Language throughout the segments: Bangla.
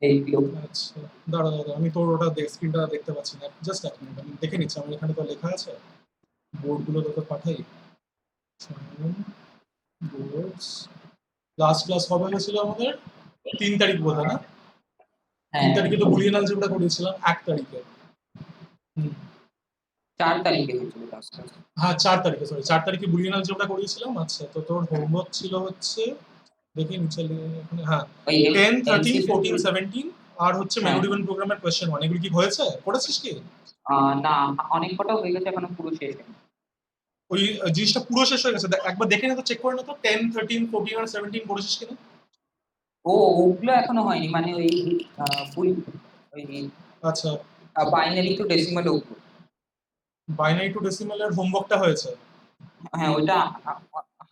এইগুলো। আচ্ছা, দাঁড়া দাঁড়া, আমি তোর ওটা স্ক্রিনটা দেখতে পাচ্ছি না, জাস্ট এক মিনিট আমি দেখে নিচ্ছি। আমার এখানে তো লেখা আছে, বোর্ডগুলো তোকে পাঠাই। বোর্ডস লাস্ট ক্লাস কবে হয়েছিল আমাদের? 3 তারিখ বোধ হয় না? 3 হ্যাঁ, তারিখে তো বুলিয়ান অ্যালজেব্রা করিয়েছিলাম, 1 তারিখে। হুম, 4 তারিখে হয়েছিল লাস্ট ক্লাস। হ্যাঁ 4 তারিখে, সরি 4 তারিখে বুলিয়ান অ্যালজেব্রা করিয়েছিলাম। আচ্ছা, তো তোর হোমওয়ার্ক ছিল হচ্ছে, দেখে নিচে এখানে, হ্যাঁ ওই 10, 13, এমসিকিউ 14, গুলো। 17 আর হচ্ছে হ্যাঁ, মেলোডিভেন প্রোগ্রামের কোয়েশ্চেন 1, এগুলো কি হয়েছে? করেছিস কি? না, অনেক কটাও হয়ে গেছে, এখনো পুরো শেষ হয়নি। ওই জিনিসটা পুরো শেষ হয়ে গেছে? একবার দেখে নে তো, চেক করে নে তো 10, 13, 14 আর 17 করেছিস কিনা। ওগুলো এখনো হয়নি, মানে ওই ফুল ওই আচ্ছা, বাইনারি টু ডেসিমাল ওগুলো। বাইনারি টু ডেসিমালের হোমওয়ার্কটা হয়েছে? হ্যাঁ, ওইটা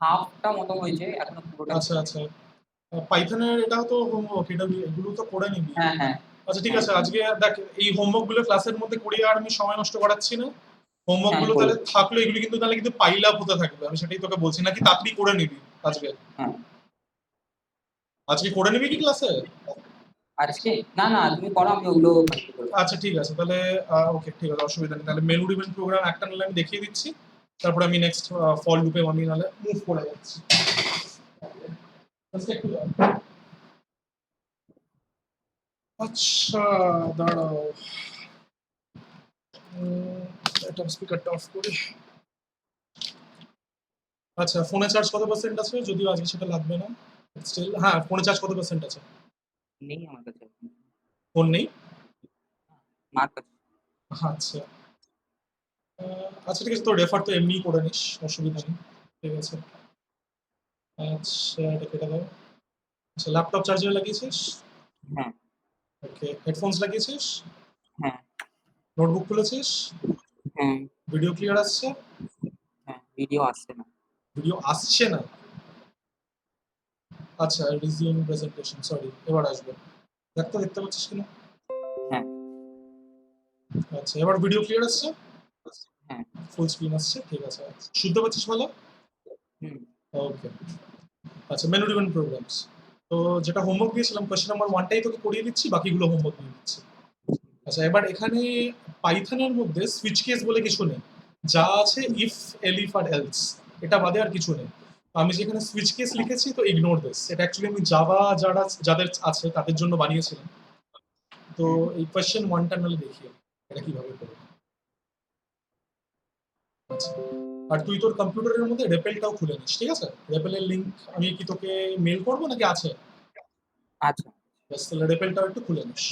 হাফটা মতো হয়েছে, এখনো পুরোটা আচ্ছা হয়নি। আচ্ছা, পাইথনের এটাও তো হোমওয়ার্ক, এটা এগুলো তো করে নিবি। হ্যাঁ, হ্যাঁ, আচ্ছা ঠিক হ্যাঁ, আছে, আজকে দেখ এই হোমওয়ার্ক গুলো ক্লাসের মধ্যে করিয়ে আর আমি সময় নষ্ট করাচ্ছি না। হোমওয়ার্ক হ্যাঁ, গুলো করে তাহলে থাকলো, এগুলো কিন্তু তাহলে কিন্তু পাইল আপ হতে থাকবে, আমি সেটাই তোকে বলছি, নাকি তাড়াতাড়ি করে নিবি আজকে? হ্যাঁ। আজকে করে নিবি কি ক্লাসে? আজকে না, না, তুমি করো, আমি ওগুলো কমপ্লিট করে দেবো। আচ্ছা ঠিক আছে তাহলে, ওকে ঠিক আছে, অসুবিধা নেই। তাহলে মেনু ইভেন্ট প্রোগ্রাম একটা নাহলে আমি দেখিয়ে দিচ্ছি, তারপরে আমি নেক্সট ফল লুপে আমি নাহলে মুভ করে যাচ্ছি। Just একটু দাঁড়াও। আচ্ছা, দাঁড়াও, এটা স্পিকারটা অফ করি। আচ্ছা, ফোনে চার্জ কত পার্সেন্ট আছে? যদিও আজকে সেটা লাগবে না, স্টিল হ্যাঁ, ফোনে চার্জ কত পার্সেন্ট আছে? নেই আমার কাছে এখন। ফোন নেই? মার কাছে। আচ্ছা, আচ্ছা ঠিক আছে, তো রেফার তো এমনি করে নিস, অসুবিধা নেই। ঠিক আছে, আচ্ছা এটা কেটে দাও। আচ্ছা, ল্যাপটপ চার্জার লাগিয়েছিস? হ্যাঁ, ওকে, হেডফোনস লাগিয়েছিস? হ্যাঁ, নোটবুক খুলেছিস? হ্যাঁ, ভিডিও ক্লিয়ার আসছে? হ্যাঁ, ভিডিও আসছে না। ভিডিও আসছে না? আচ্ছা, রিজিউম প্রেজেন্টেশন, সরি, এবার আসবে। দেখতে দেখতে পাচ্ছিস কিনা? হ্যাঁ, আচ্ছা, এবার ভিডিও ক্লিয়ার আসছে? হ্যাঁ, ফুল স্ক্রিন আসছে, ঠিক আছে। শুনতে পাচ্ছিস ভালো? হুম, ওকে, আচ্ছা, মেনু ড্রিভেন প্রোগ্রামস। তো যেটা হোমওয়ার্ক দিয়েছিলাম, কোয়েশ্চেন নাম্বার 1টাই তোকে করিয়ে দিচ্ছি, বাকিগুলো হোমওয়ার্ক দিয়ে দিচ্ছি। আচ্ছা, এবার এখানে পাইথনের মধ্যে সুইচ কেস বলে কিছু নেই, যা আছে ইফ, এলিফ আর এলস, এটা বাদে আর কিছু নেই। তো আমি যেখানে সুইচ কেস লিখেছি, তো ইগনোর দিস, এটা অ্যাকচুয়ালি আমি জাভা যাদের আছে তাদের জন্য বানিয়েছিলাম। তো হুম। এই কোয়েশ্চেন 1টা নাহলে দেখিয়ে এটা কিভাবে করবো। আচ্ছা, আর তুই তোর কম্পিউটারের মধ্যে রেপেলটাও খুলে নিস, ঠিক আছে? রেপেলের লিঙ্ক আমি কি তোকে মেল করবো নাকি আছে? আচ্ছা। ব্যাস, তাহলে রেপেলটাও একটু খুলে নিস।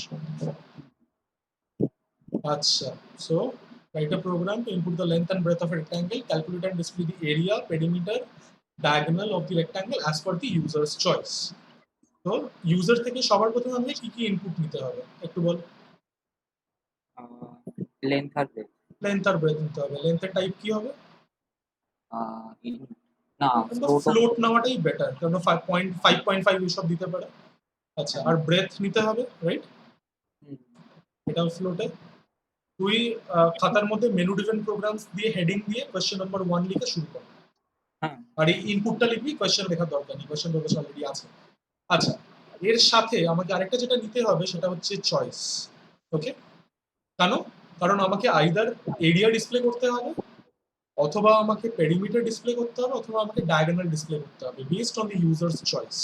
আচ্ছা, so write a program to input the length and breadth of a rectangle, calculate and display the area, perimeter, diagonal of the rectangle as per the user's choice. তো ইউজার থেকে সবার প্রথমে আমাকে কি কি ইনপুট নিতে হবে একটু বল। লেন্থ আর ব্রেডথ। লেন্থ আর ব্রেথ নিতে হবে। লেন্থের টাইপ কি হবে? না, ফ্লোট অফ। ফ্লোট নেওয়াটাই বেটার, কারণ 5.5 এসব দিতে পারে। আচ্ছা, আর ব্রেথ নিতে হবে, রাইট? এটাও ফ্লোটে। তুই খাতার মধ্যে মেনু ডিফারেন্ট প্রোগ্রামস দিয়ে হেডিং দিয়ে কোয়েশ্চেন নাম্বার 1 লিখে শুরু কর। হ্যাঁ, আর এই ইনপুটটা লিখবি, কোয়েশ্চেন লেখার দরকার নেই, কোয়েশ্চেন তোর কাছে অলরেডি আছে। আচ্ছা, এর সাথে আমাকে আরেকটা যেটা নিতে হবে সেটা হচ্ছে চয়েস। ওকে, কেন? কারণ আমাকে আইদার এরিয়া ডিসপ্লে করতে হবে, অথবা আমাকে পেরিমিটার ডিসপ্লে করতে হবে, অথবা আমাকে ডায়াগোনাল ডিসপ্লে করতে হবে, based on the user's choice.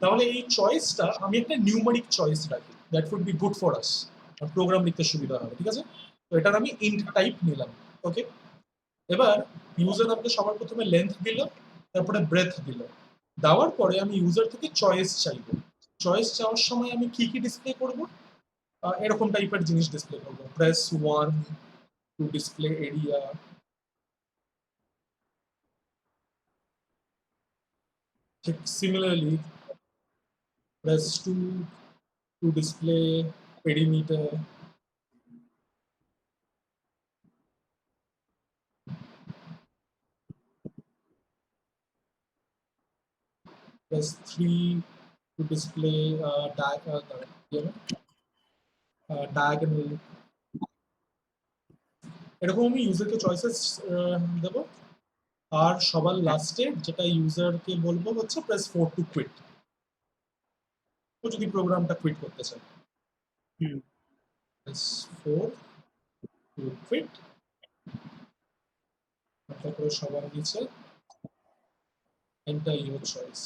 তাহলে এই চয়েসটা আমি একটা নিউমারিক চয়েস রাখি, that would be good for us, program লিখতে সুবিধা হবে, ঠিক আছে? তো এটার আমি ইন্ট টাইপ নিলাম। ওকে, এবার ইউজার আমাকে সবার প্রথমে লেন্থ দিল, তারপরে ব্রেথ দিল। দেওয়ার পরে আমি ইউজার থেকে চয়েস চাইব। চয়েস চাওয়ার সময় আমি কি কি ডিসপ্লে করব? এরকম টাইপের জিনিস ডিসপ্লে করব, প্রেস 1 টু ডিসপ্লে এরিয়া, ঠিক similarly press 2 to display perimeter, press 3 to display diagonal। এরকম আমি ইউজারকে চয়েসেস দেব। আর সবার হ্যাঁ, লাস্টে যেটা ইউজারকে বলবো হচ্ছে প্রেস 4 টু কুইট, ও যদি প্রোগ্রামটা কুইট করতে চায়। হুম। S4 to quit, তারপরে সবার নিচে enter your choice।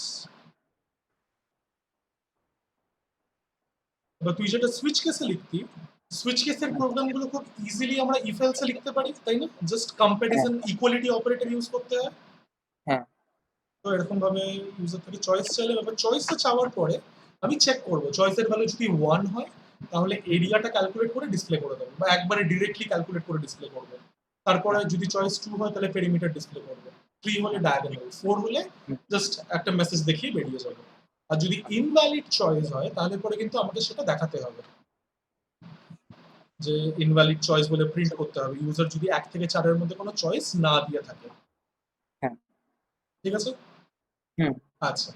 এবার তুই যেটা সুইচ কেসে লিখতি, সুইচ কেসের প্রোগ্রামগুলো খুব ইজিলি আমরা ইফ এলসে লিখতে পারি, তাই না? জাস্ট হ্যাঁ, কম্প্যারিজন ইকুয়ালিটি অপারেটর ইউজ করতে হয়। হ্যাঁ, তো এরকম ভাবে ইউজার থেকে চয়েস চাইলে, এবার চয়েসটা চাওয়ার পরে আমি চেক করব চয়েসের ভ্যালু যদি 1 হয় তাহলে এরিয়াটা ক্যালকুলেট করে ডিসপ্লে করে দেবো, বা একবারে ডিরেক্টলি ক্যালকুলেট করে ডিসপ্লে করবো। তারপরে হ্যাঁ, যদি চয়েস 2 হয় তাহলে পেরিমিটার ডিসপ্লে করবো, 3 হলে হ্যাঁ, ডায়াগোনাল, 4 হলে হুম, জাস্ট একটা মেসেজ দেখিয়ে বেরিয়ে যাবে। আর যদি ইনভ্যালিড চয়েস হয় তাহলে পরে কিন্তু আমাকে সেটা দেখাতে হবে, যে ইনভ্যালিড চয়েস বলে প্রিন্ট করতে হবে, ইউজার যদি 1 থেকে 4 এর মধ্যে কোনো চয়েস না দিয়ে থাকে। হ্যাঁ, ঠিক আছে? হুম, আচ্ছা,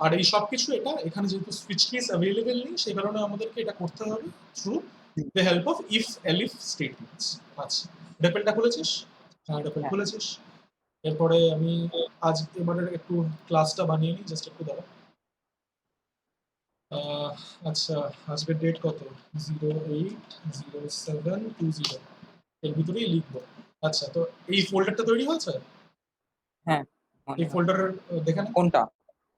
আর এই সবকিছু এটা এখানে যেহেতু সুইচ কেস অ্যাভেলেবেল নেই সেই কারণে আমাদেরকে এটা করতে হবে through hmm, the help of if elif statements. আচ্ছা, ডেপেলটা খুলেছিস? হ্যাঁ, ডেপেল হ্যাঁ, খুলেছিস। এরপরে আমি আজ এবারে একটু ক্লাসটা বানিয়ে নিই, জাস্ট একটু দাঁড়া। আহ, আচ্ছা, আজকের ডেট কত? 08/07/20, এর ভিতরেই লিখবো। আচ্ছা, তো এই ফোল্ডারটা তৈরি হয়েছে? হ্যাঁ, মনে এই হয়। ফোল্ডারের দেখে না, কোনটা?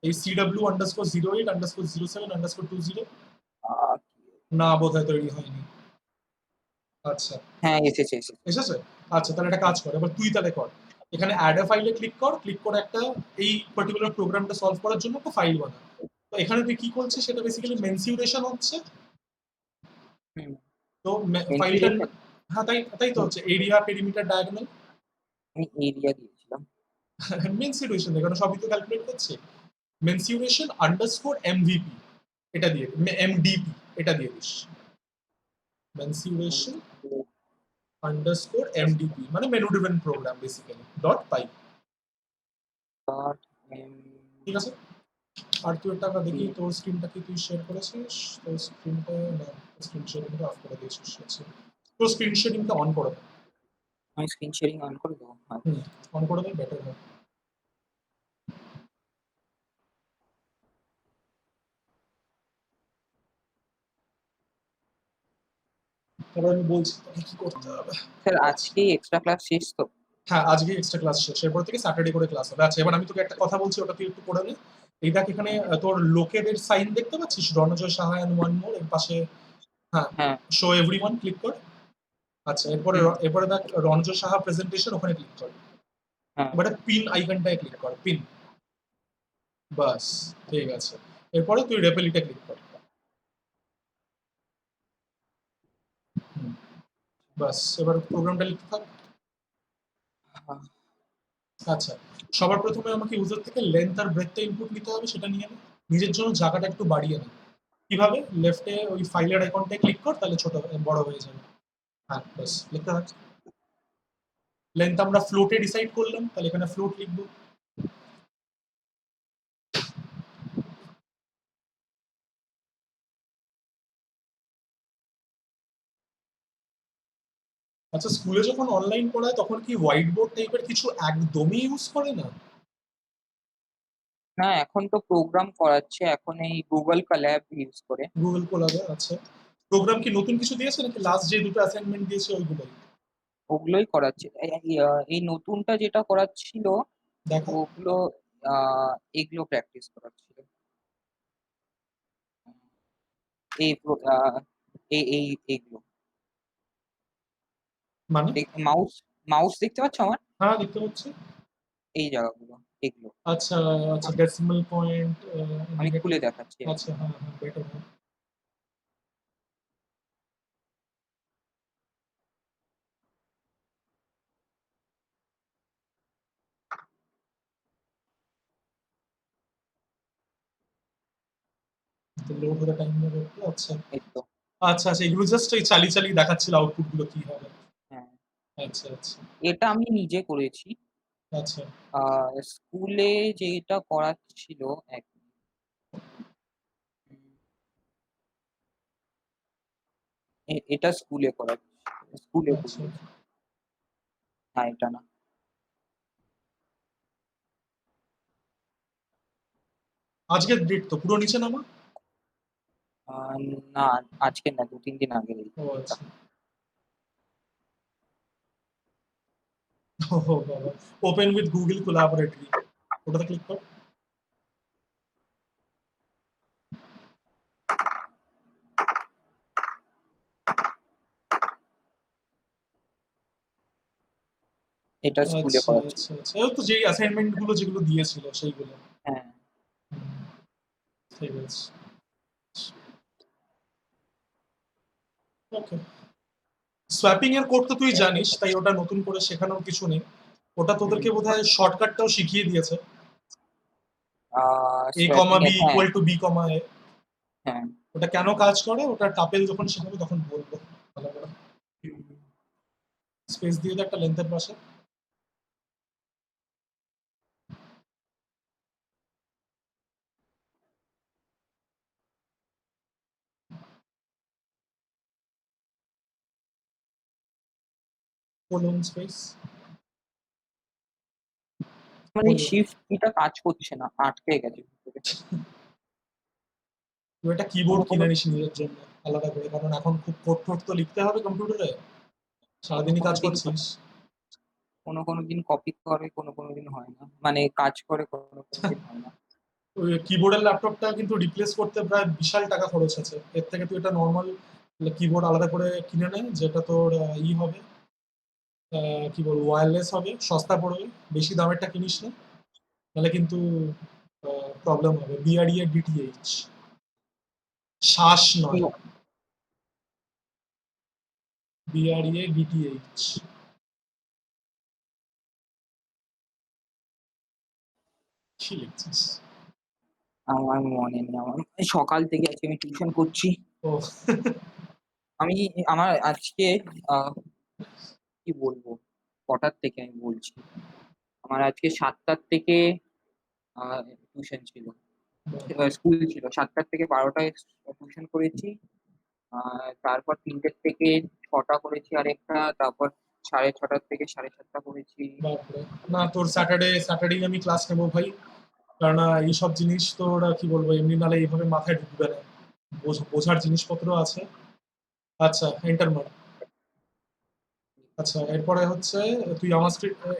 এই CW_08_07_20 আহ, না, বোধহয় তৈরি হয়নি। আচ্ছা, হ্যাঁ, এসেছে, এসেছে। এসেছে? আচ্ছা, তাহলে একটা হ্যাঁ, কাজ কর, এবার তুই তাহলে কর। এখানে অ্যাড এ ফাইলে ক্লিক কর, ক্লিক করে একটা এই পার্টিকুলার প্রোগ্রামটা সলভ করার জন্য একটা ফাইল বানা। তো এখানে তুই কি করছিস সেটা বেসিক্যালি মেনসিউরেশন হচ্ছে। হুম, তো ফাইলটার, ভেন্টিলেশন। হ্যাঁ, তাই তাই তো হচ্ছে এরিয়া পেরিমিটার ডায়াগোনাল। আমি এরিয়া দিয়েছিলাম। মেনসিউরেশন এখানে সবই তো ক্যালকুলেট করছে। মেনসিউরেশন আন্ডারস্কোর এমভিপি এটা দিয়ে, এমডিপি এটা দিয়ে দিস। মেনসিউরেশন আন্ডারস্কোর এমডিপি মানে menu driven program basically dot py. Dot ঠিক আছে? আর তুই একটা আমরা দেখি তোর স্ক্রিনটা কি তুই শেয়ার করেছিস? তোর স্ক্রিনটা না, স্ক্রিন শেয়ারিংটা অফ করে দিয়েছিস। আচ্ছা, তোর স্ক্রিন শেয়ারিংটা অন করে দে। আমি স্ক্রিন শেয়ারিং অন করে দেবো। হুম, অন করে দে, বেটার হয়। তারপর আমি বলছি তোকে কি করতে হবে। স্যার, আচ্ছা, আজকেই এক্সট্রা ক্লাস শেষ তো? হ্যাঁ, আজকে এক্সট্রা ক্লাস শেষ, এরপর থেকে স্যাটারডে করে ক্লাস হবে। আচ্ছা, এবার আমি তোকে একটা কথা বলছি, ওটা তুই একটু পড়ে নে। এই দেখ, এখানে তোর লোকেদের সাইন দেখতে পাচ্ছিস, Ranajoy Saha and one more এর পাশে। হ্যাঁ, হ্যাঁ, শো এভরিওয়ান ক্লিক কর। আচ্ছা, এরপরে হুম, এরপরে দেখ রণজয় সাহা প্রেজেন্টেশন, ওখানে ক্লিক কর। হ্যাঁ, এবারে পিন আইকনটায় ক্লিক কর, পিন। বাস, ঠিক আছে। এরপরে তুই রেপেলিটা ক্লিক কর। হুম, বাস, এবার প্রোগ্রামটা লিখতে থাক। হ্যাঁ, আচ্ছা, সবার প্রথমে আমাকে ইউজার থেকে লেন্থ আর ব্রেথটা ইনপুট নিতে হবে, সেটা নিয়ে নে। নিজের জন্য জায়গাটা একটু বাড়িয়ে নে। কিভাবে? লেফটে ওই ফাইলের আইকনটায় ক্লিক কর, তাহলে ছোট বড় হয়ে যাবে। হ্যাঁ, বাস লিখতে থাক। লেন্থ আমরা ফ্লোটে ডিসাইড করলাম, তাহলে এখানে ফ্লোট লিখবো। আচ্ছা, স্কুলে যখন অনলাইন পড়ায় তখন কি হোয়াইট বোর্ড টাইপের কিছু একদমই ইউজ করে না? না, এখন তো প্রোগ্রাম করাচ্ছে, এখন এই গুগল কল্যাব ইউজ করে। গুগল কোলাবে, আচ্ছা। প্রোগ্রাম কি নতুন কিছু দিয়েছে নাকি লাস্ট যে দুটো অ্যাসাইনমেন্ট দিয়েছে ওইগুলোই? ওগুলোই করাচ্ছে। এই নতুনটা যেটা করাচ্ছিল দেখা। ওগুলো এগুলো প্র্যাকটিস করাচ্ছিল। এই এইগুলো মানে? মাউস মাউস দেখতে পাচ্ছ আমার? হ্যাঁ, দেখতে পাচ্ছি। এই জায়গাগুলো, এগুলো আচ্ছা, আচ্ছা, ডেসিমাল পয়েন্ট, আমি খুলে নেগেটিভ। দেখাচ্ছি। আচ্ছা, হ্যাঁ, হ্যাঁ, বেটার হয়। লোড হতে টাইম নেবে একটু। আচ্ছা, এই তো। আচ্ছা, আচ্ছা, এগুলো জাস্ট এই চালিয়ে চালিয়ে দেখাচ্ছিল আউটপুট গুলো কি হবে। হ্যাঁ, আচ্ছা, আচ্ছা, এটা আমি নিজে করেছি। আচ্ছা, স্কুলে যেটা করাচ্ছিল এক উম, এটা স্কুলে করাচ্ছিল, স্কুলে আচ্ছা। করিয়েছি। হ্যাঁ, এটা না। আজকের ডেট তো পুরো নিচে নামা। না, আজকে না, 2-3 দিন আগের এই ও এটা। আচ্ছা। ও বাবা! Open with Google Colaboratory. ওটাতে ক্লিক কর। এটা স্কুলে আচ্ছা, করাচ্ছিল। আচ্ছা, আচ্ছা। ও তো যেই অ্যাসাইনমেন্ট গুলো যেগুলো দিয়েছিল সেইগুলো। হ্যাঁ। হুম, ঠিক আছে। ওকে। সোয়াপিং এর কোড তো তুই জানিস, তাই ওটা নতুন করে শেখানোর কিছু নেই। ওটা তোদেরকে বোধহয় শর্টকাটটাও শিখিয়ে দিয়েছে। a, সোয়াপিং b এর, হ্যাঁ, equal to b, a। হ্যাঁ। ওটা কেন কাজ করে ওটা টাপেল যখন শেখাবো তখন বলবো ভালো করে। স্পেস দিয়ে দে একটা লেন্থের পাশে। Colon space. মানে শিফট কিটা কাজ করছে না, আটকে গেছে ভিতরে। তুই একটা কিবোর্ড কোনো কোনো কিনে নিস নিজের জন্য আলাদা করে, কারণ এখন খুব কোড টোড তো লিখতে হবে কম্পিউটারে, কোনো সারাদিনই কোনো কাজ দিন করছিস। কোনো কোনো দিন কপি করে, কোনো কোনো দিন হয় না, মানে কাজ করে, কোনো কোনো দিন হয় না। ওই কিবোর্ডের ল্যাপটপটা কিন্তু রিপ্লেস করতে প্রায় বিশাল টাকা খরচ আছে। এর থেকে তুই একটা নর্মাল কিবোর্ড আলাদা করে কিনে নে, যেটা তোর হবে, কি বলবো, ওয়্যারলেস হবে, সস্তা পড়বে। বেশি দামেরটা কিনিস না, নাহলে কিন্তু প্রবলেম হবে। বিআরইএ ডিটিএইচ, শ্বাস কি নয়, বিআরইএ ডিটিএইচ। কি লিখছিস? আমার মনে নেই, আমার এই সকাল থেকে আজকে আমি টিউশন করছি। ও আমি আমার আজকে আহ, কি বলবো, কটার থেকে আমি বলছি, আমার আজকে 7টার থেকে টিউশন ছিল, স্কুল ছিল। 7টার থেকে 12টায় টিউশন করেছি। তারপর 3টের থেকে 6টা করেছি আরেকটা, তারপর 6:30 থেকে 7:30 করেছি। বাপরে! না, তোর স্যাটারডেই আমি ক্লাস নেবো ভাই। কারণ এইসব জিনিস তোর কি বলবো, এমনি নাহলে এইভাবে মাথায় ঢুকবে না। বোঝার জিনিসপত্র আছে। আচ্ছা, এন্টার মার। আচ্ছা, এরপরে হচ্ছে তুই আমার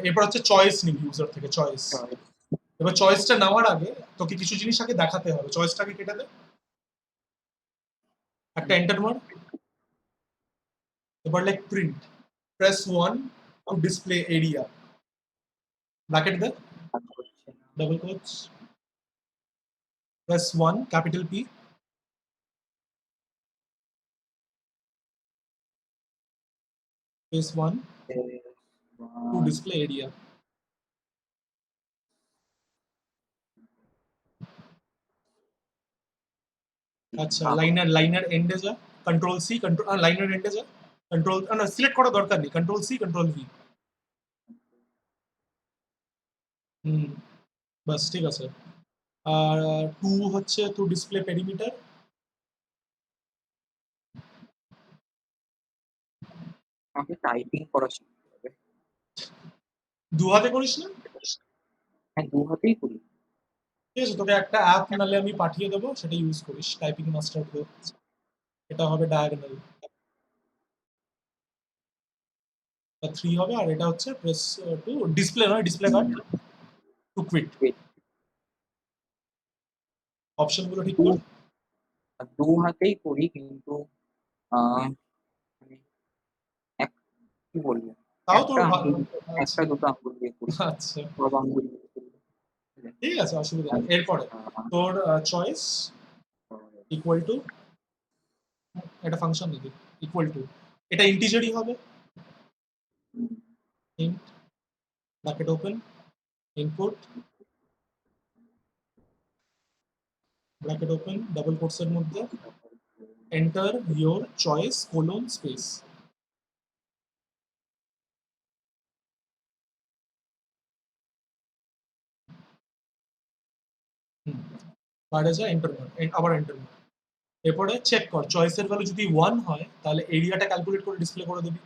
এরপর হচ্ছে চয়েস নিবি ইউজার থেকে, চয়েস। এবার চয়েসটা নেওয়ার আগে তোকে কিছু জিনিস আগে দেখাতে হবে। চয়েসটাকে কেটে দে, একটা এন্টার মার। এবার like print, press 1 to display area, bracket দে, কাজ করছে না। Double quotes, press 1 capital P, press 1 to display area. আচ্ছা, লাইনার এন্ডে যা, কন্ট্রোল সি, কন্ট্রোল লাইনার এন্ডে যা, কন্ট্রোল না সিলেক্ট করার দরকার নেই, কন্ট্রোল সি কন্ট্রোল ভি। হুম, বাস ঠিক আছে। আর 2 হচ্ছে টু ডিসপ্লে পেরিমিটার। আমাকে টাইপিং করা শিখতে হবে। দু হাতে করিস না? হ্যাঁ, 2 হাতেই করি। ঠিক আছে, তোকে একটা অ্যাপ নালে আমি পাঠিয়ে দেবো, সেটা ইউজ করিস, টাইপিং মাস্টার প্রো। এটা হবে ডায়াগোনাল, 3 হবে। আর এটা হচ্ছে প্রেস টু ডিসপ্লে, নয় display cut, to quit. Wait, অপশনগুলো ঠিক দু কর। 2 হাতেই করি, কিন্তু আহ, মানে এক, কি বলবো, তাও একটা তোর আঙ্গুল, আচ্ছা, একটা দুটো আঙ্গুল দিয়ে করি, আচ্ছা, সব আঙ্গুল দিয়ে করি। ঠিক আছে, অসুবিধা আর, নেই। এরপরে তোর চয়েস ইকুয়াল টু, এটা ফাংশন নাকি, ইকুয়াল টু, এটা ইন্টিজারই হবে। Int, bracket open, input, bracket open, double কোটসের মধ্যে, enter your choice colon space. বাইরে যা, এন্টার মার, আবার এন্টার মার। এরপরে চেক কর, চয়েসের ভ্যালু যদি 1 হয় তাহলে এরিয়াটা ক্যালকুলেট করে ডিসপ্লে করে দিবি।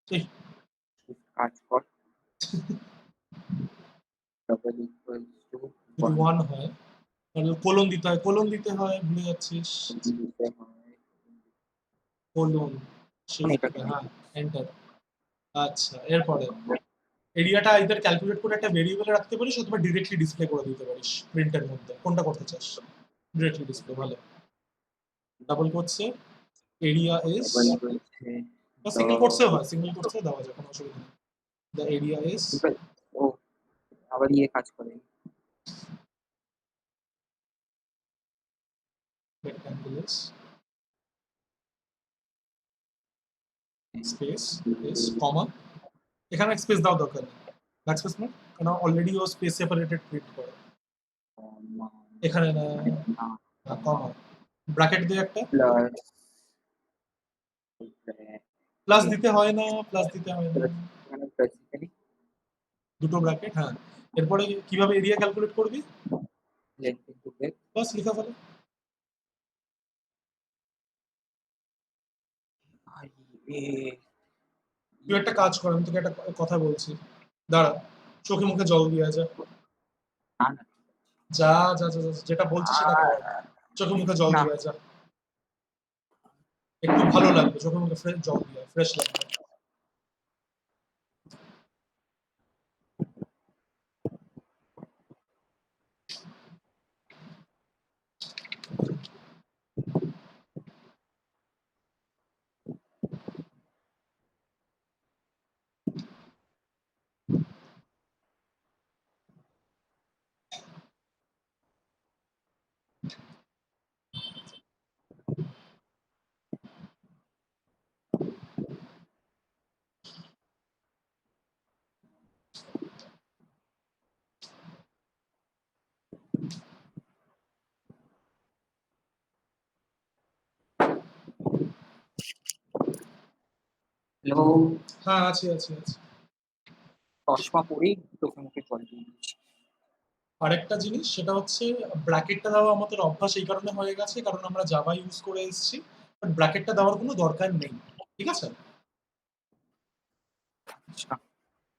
এই কাজ কর। ডাবল ইকুয়াল টু যদি 1 হয় তাহলে কোলন দিতে হয়, ভুলে যাচ্ছিস। কোলন শিফট এটা হ্যাঁ, এন্টার। আচ্ছা, এরপরে এরিয়াটা আইদার ক্যালকুলেট করে একটা ভেরিয়েবলে রাখতে পারিস অথবা ডিরেক্টলি ডিসপ্লে করে দিতে পারিস প্রিন্টের মধ্যে। কোনটা করতে চাস? ডিরেক্টলি ডিসপ্লে ভালো। ডাবল কোটসে এরিয়া ইজ, ডাবল ইকুয়াল বা সিঙ্গেল কোটসেও হয়, সিঙ্গেল কোটসেও দেওয়া যায়, কোনো অসুবিধা নেই। দ্য এরিয়া ইজ, ও আবার কাজ করে rectangle is, স্পেস ইজ, কমা, এখানে স্পেস দাও দরকার নেই, ব্যাকস্পেস না, কারণ অলরেডি ও স্পেস সেপারেটেড প্রিন্ট করে। এখানে না, কমা, ব্র্যাকেট দিয়ে একটা প্লাস প্লাস দিতে হয় না, প্লাস দিতে হয় না, বেসিক্যালি দুটো ব্র্যাকেট হ্যাঁ। এরপরে কিভাবে এরিয়া ক্যালকুলেট করবি? লেন্থ ইনটু ব্রেথ বাস লিখা ফেলে। তুই একটা কাজ কর, আমি তোকে একটা কথা বলছি, দাঁড়া, চোখে মুখে জল দিয়ে যা, না না যা যা যা যা, যেটা বলছি সেটা কর, চোখে মুখে জল না দিয়ে যা, একটু ভালো লাগবে, চোখে মুখে ফ্রেশ জল দিয়ে, ফ্রেশ লাগবে। হ্যালো হ্যাঁ, আছি আছি আছি। চশমা পরেই চোখে মুখে জল দিয়ে দিচ্ছি আরেকটা জিনিস সেটা হচ্ছে ব্র্যাকেটটা দেওয়া আমাদের অভ্যাস এই কারণে হয়ে গেছে কারণ আমরা জাভা ইউজ করে এসেছি, বাট ব্র্যাকেটটা দেওয়ার কোনো দরকার নেই, ঠিক আছে? আচ্ছা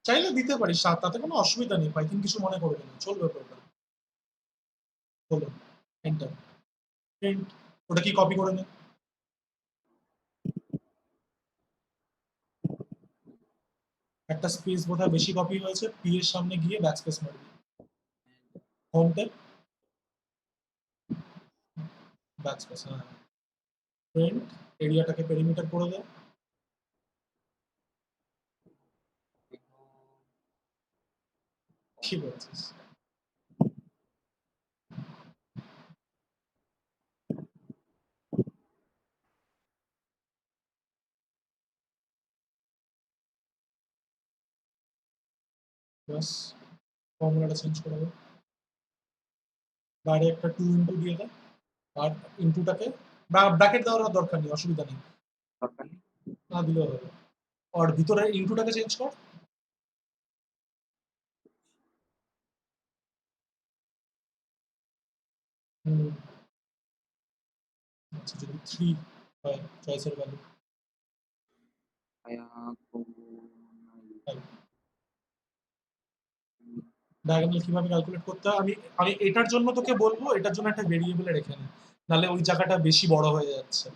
চাইলে দিতে পারিস, তাতে কোনো অসুবিধা নেই, পাইথন কিছু মনে করবে না, চলবে প্রোগ্রাম। হলো, এন্টার, প্রিন্ট, ওটা কি কপি করে নে, একটা স্পেস বোধহয় বেশি কপি হয়েছে, পি এর সামনে গিয়ে ব্যাকস্পেস মারবি, হোম টেপ, ব্যাকস্পেস হ্যাঁ, প্রিন্ট, এরিয়াটাকে পেরিমিটার করে দে, কি বলছিস? বাস, ফর্মুলাটা চেঞ্জ করে দে, বাইরে একটা 2 ইনটু দিয়ে দে, আর ইনটুটাকে ব্র্যাকেট দেওয়ার দরকার নেই, অসুবিধা নেই, দরকার নেই না দিলেও হবে। আর ভিতরে ইনটুটাকে চেঞ্জ কর, হুম, আচ্ছা যদি 3 হয় চয়েসের ভ্যালু, ডায়াগোনাল কিভাবে ক্যালকুলেট করতে হয় আমি আমি এটার জন্য তোকে বলবো, এটার জন্য একটা ভেরিয়েবলে রেখে নে, নাহলে ওই জায়গাটা বেশি বড় হয়ে যাচ্ছে,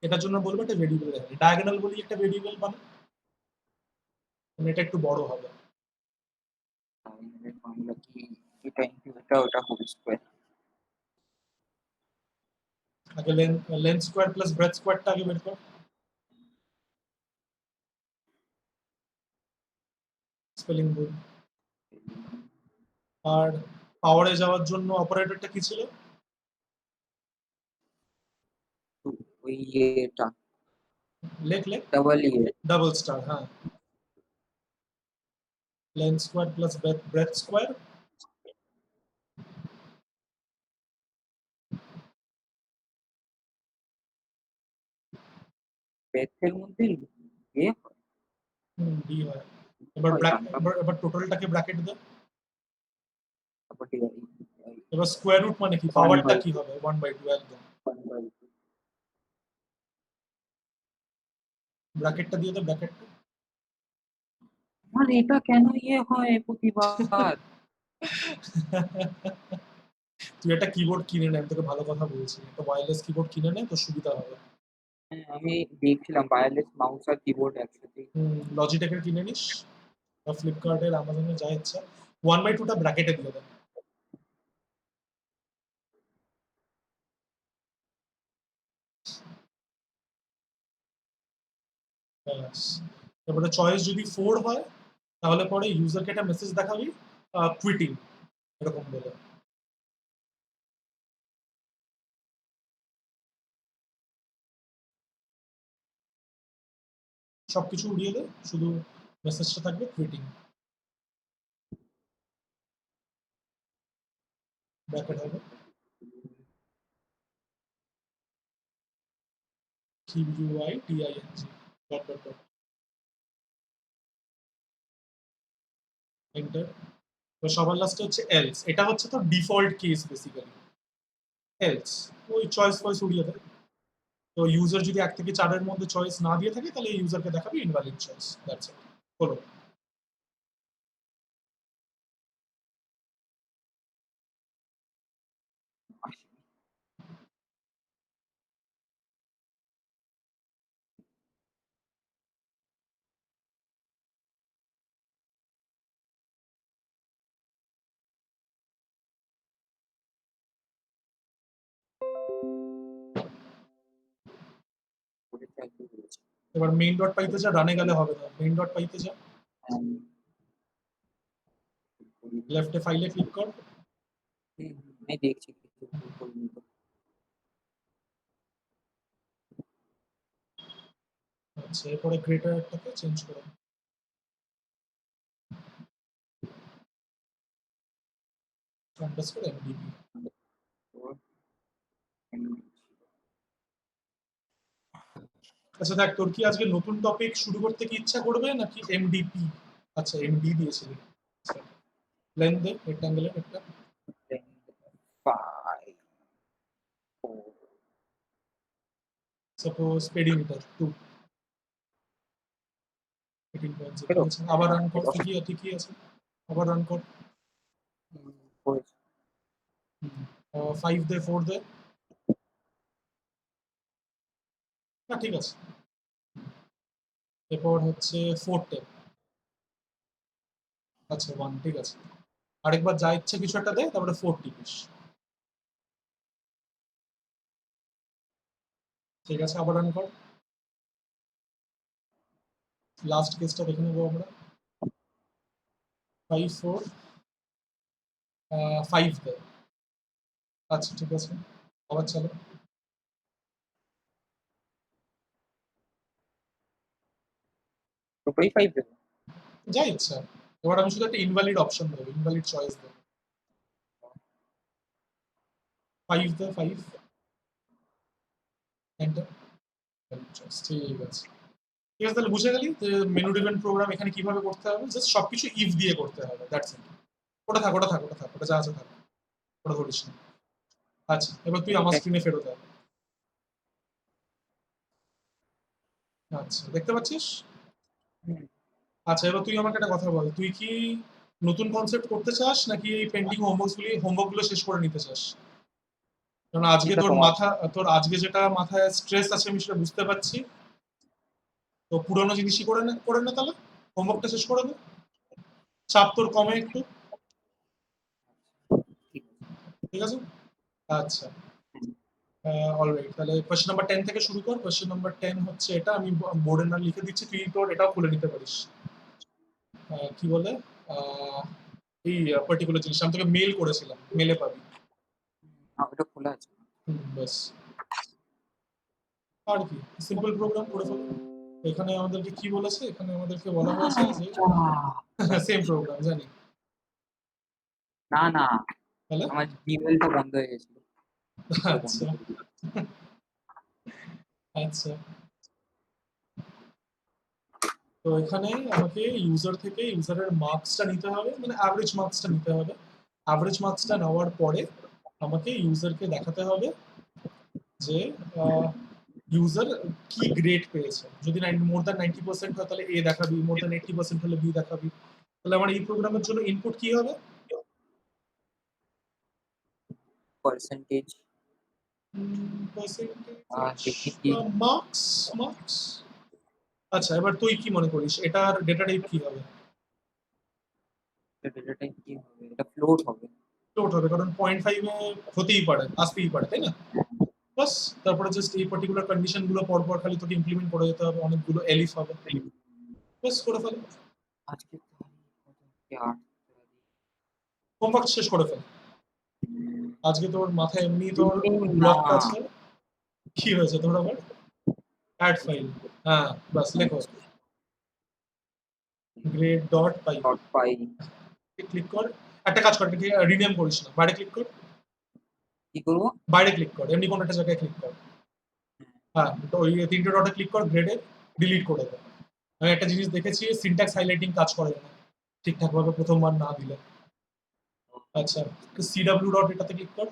এটার জন্য বলবো একটা ভেরিয়েবল রেখে নে, ডায়াগোনাল বলি একটা ভেরিয়েবল বানা, মানে এটা একটু বড় হবে। ফর্মুলা কি এটা ইনটু এটা ওটা হোল স্কয়ার আগে লেন্থ স্কোয়ার প্লাস ব্রেথ স্কোয়ারটা আগে বের কর, স্পেলিং ভুল। আর পাওয়ারে যাওয়ার জন্য অপারেটরটা কি ছিল? ওই এটা লেখ লেখ, ডাবল ডাবল স্টার হ্যাঁ, length square plus breadth square, ব্রেথের মধ্যে এ ডি হয়। এবার হয় জানতাম এবার টোটালটাকে ব্র্যাকেট দে, তারপর ঠিক আছে এবার স্কোয়ার রুট মানে কি, ওয়ান পাওয়ারটা বাই কি হবে? 1/2 একদম, ওয়ান বাই ব্র্যাকেটটা দিয়ে দে, ব্র্যাকেটটা আমার এটা কেন হয় প্রতিবার? তুই একটা কিবোর্ড কিনে নে, আমি তোকে ভালো কথা বলছি। একটা ওয়্যারলেস কিবোর্ড কিনে নে, তোর সুবিধা হবে। হ্যাঁ, আমি দেখছিলাম ওয়্যারলেস মাউস আর কিবোর্ড একসাথেই। Logitech এর কিনে নিস বা Flipkart এর, Amazon এর, যা ইচ্ছা। 1/2 টা ব্র্যাকেটে দিয়ে দেন। ব্যাস। তারপরে চয়েস যদি 4 হয়, তাহলে পরে ইউজারকে একটা মেসেজ দেখাবি, কুইটিং এরকম বলে। সবকিছু উড়িয়ে দে, শুধু মেসেজটা থাকবে কুইটিং। ব্র্যাকেট হবে QUITING dot dot dot enter. তো সবার লাস্টে হচ্ছে এলস। এটা হচ্ছে তো ডিফল্ট কেস বেসিক্যালি। এলস ওই চয়েস ফয়েস উড়িয়ে দেয়। তো ইউজার যদি 1 থেকে 4 এর মধ্যে চয়েস না দিয়ে থাকে, তাহলে ইউজারকে দেখাবে ইনভ্যালিড চয়েস। That's it. হলো। ওটা একদম বলেছি। এবার মেইন ডট পাইতে যা, রানে গেলে হবে না। মেইন ডট পাইতে যা, হ্যাঁ, লেফটে ফাইলে ক্লিক কর। আমি দেখছি কিছু করিনি তো। আচ্ছা, এরপরে গ্রেটারটাকে চেঞ্জ করো। Underscore MDB. আচ্ছা দেখ, তোর কি আজকে নতুন টপিক শুরু করতে কি ইচ্ছা করবে নাকি এমডিপি? আচ্ছা এমডি দিয়েছিলি। লেন দে রেক্টাঙ্গেলের একটা। Five, four, সাপোজ পেরিমিটার 2 18.0 হলো? ঠিক আছে, আবার রান কর। এটা ঠিকই আছে, আবার রান কর। হয়েছে। 5 দে, 4 দে। না ঠিক আছে। এরপর হচ্ছে 4 টেপ। আচ্ছা 1 ঠিক আছে। আরেকবার যা ইচ্ছে কিছু একটা দে, তারপরে 4 টিপিস। ঠিক আছে, আবার রান কর। লাস্ট কেসটা দেখে নেবো আমরা। 5 4 5 দে। আচ্ছা ঠিক আছে, আবার চলো। পুরোপুরি 5 দেবো? যা ইচ্ছা। এবার আমি শুধু একটা ইনভ্যালিড অপশন দেবো, ইনভ্যালিড চয়েস দেবো। 5 দে, 5 এন্টার। চয়েস ঠিক আছে। ঠিক আছে, তাহলে বুঝে গেলি যে মেনু ড্রিভেন প্রোগ্রাম এখানে কিভাবে করতে হবে। জাস্ট সবকিছু ইফ দিয়ে করতে হবে, দ্যাটস ইট। ওটা যা আছে থাক, ওটা ধরিস না। আচ্ছা, এবার তুই আমার এটা স্ক্রিনে ফেরত আয়। আচ্ছা, দেখতে পাচ্ছিস? আচ্ছা, এবার তুই আমাকে একটা কথা বল, তুই কি নতুন কনসেপ্ট করতে চাস নাকি এই পেন্ডিং হোমওয়ার্কগুলো শেষ করে নিতে চাস? কারণ আজকে এটা তোর তোমার। মাথা, তোর আজকে যেটা মাথায় স্ট্রেস আছে আমি সেটা বুঝতে পারছি। তো পুরোনো জিনিসই করে নে তাহলে। হোমওয়ার্কটা শেষ করে নে, চাপ তোর কমে একটু। ঠিক ঠিক আছে? আচ্ছা, আছে। অলরাইট। তাহলে কোয়েশ্চেন নাম্বার 10 থেকে শুরু কর। কোয়েশ্চেন নাম্বার 10 হচ্ছে এটা, আমি বোর্ডে না লিখে দিচ্ছি, তুই তোর এটাও খুলে নিতে পারিস। কি বলে, আহ, এই পার্টিকুলার জিনিস আমি তোকে মেল করেছিলাম, মেলে পাবি। ওটা খোলা আছে। ব্যাস। আর কি, সিম্পল প্রোগ্রাম করে ফেলো। এখানে আমাদেরকে কি বলেছে, এখানে আমাদেরকে বলা হয়েছে যে সেম প্রোগ্রাম জানি। না না, তাহলে আমার জিমেলটা বন্ধ হয়ে গেছিল, ওটা বন্ধ আচ্ছা করে দিই। আচ্ছা। তো এখানে আমাকে ইউজার থেকে ইউজারের মার্কসটা নিতে হবে, মানে অ্যাভারেজ মার্কসটা নিতে হবে। অ্যাভারেজ মার্কসটা নেওয়ার পরে আমাকে ইউজারকে দেখাতে হবে যে ইউজার কি গ্রেড পেয়েছে। যদি মোর দ্যান 90% হয় তাহলে এ দেখাবি, মোর দ্যান 80% হলে বি দেখাবি। তাহলে আমার এই প্রোগ্রামের জন্য ইনপুট কি হবে? পার্সেন্টেজ পার্সেন্টেজ দেখি কি মার্কস মার্কস। আচ্ছা, এবার তুই কি মনে করিস এটার ডেটা টাইপ কি হবে? ডেটা টাইপ কি হবে, এটা ফ্লোট হবে। ফ্লোট হবে, কারণ 0.5 এ হতেই পারে, আসতেই পারে, তাই না? বাস, তারপরে জাস্ট এই পার্টিকুলার কন্ডিশন গুলো পরপর খালি তোকে ইমপ্লিমেন্ট করে যেতে হবে, অনেকগুলো এলিফ হবে, বাস করে ফেল। আজকে তারিখ 8 হোমওয়ার্ক শেষ করে ফেল। আজকে তোর মাথায় এমনি তোর ব্লক না আছে। কি হয়েছে তোর আবার? অ্যাড ফাইল, হ্যাঁ বাস লেখো গ্রেড ডট পাই, ডট পাই। ক্লিক কর। একটা কাজ কর, রিনেম করিস না, বাইরে ক্লিক কর, কি করবো? বাইরে ক্লিক কর, এমনি কোনো একটা জায়গায় ক্লিক কর। হ্যাঁ, তো ওই 3টে ডটে ক্লিক কর, গ্রেডে ডিলিট করে দে। আমি একটা জিনিস দেখেছি, সিনট্যাক্স হাইলাইটিং কাজ করে না ঠিকঠাকভাবে প্রথমবার না দিলে। আচ্ছা, সিডব্লিউ ডট এটাতে ক্লিক কর,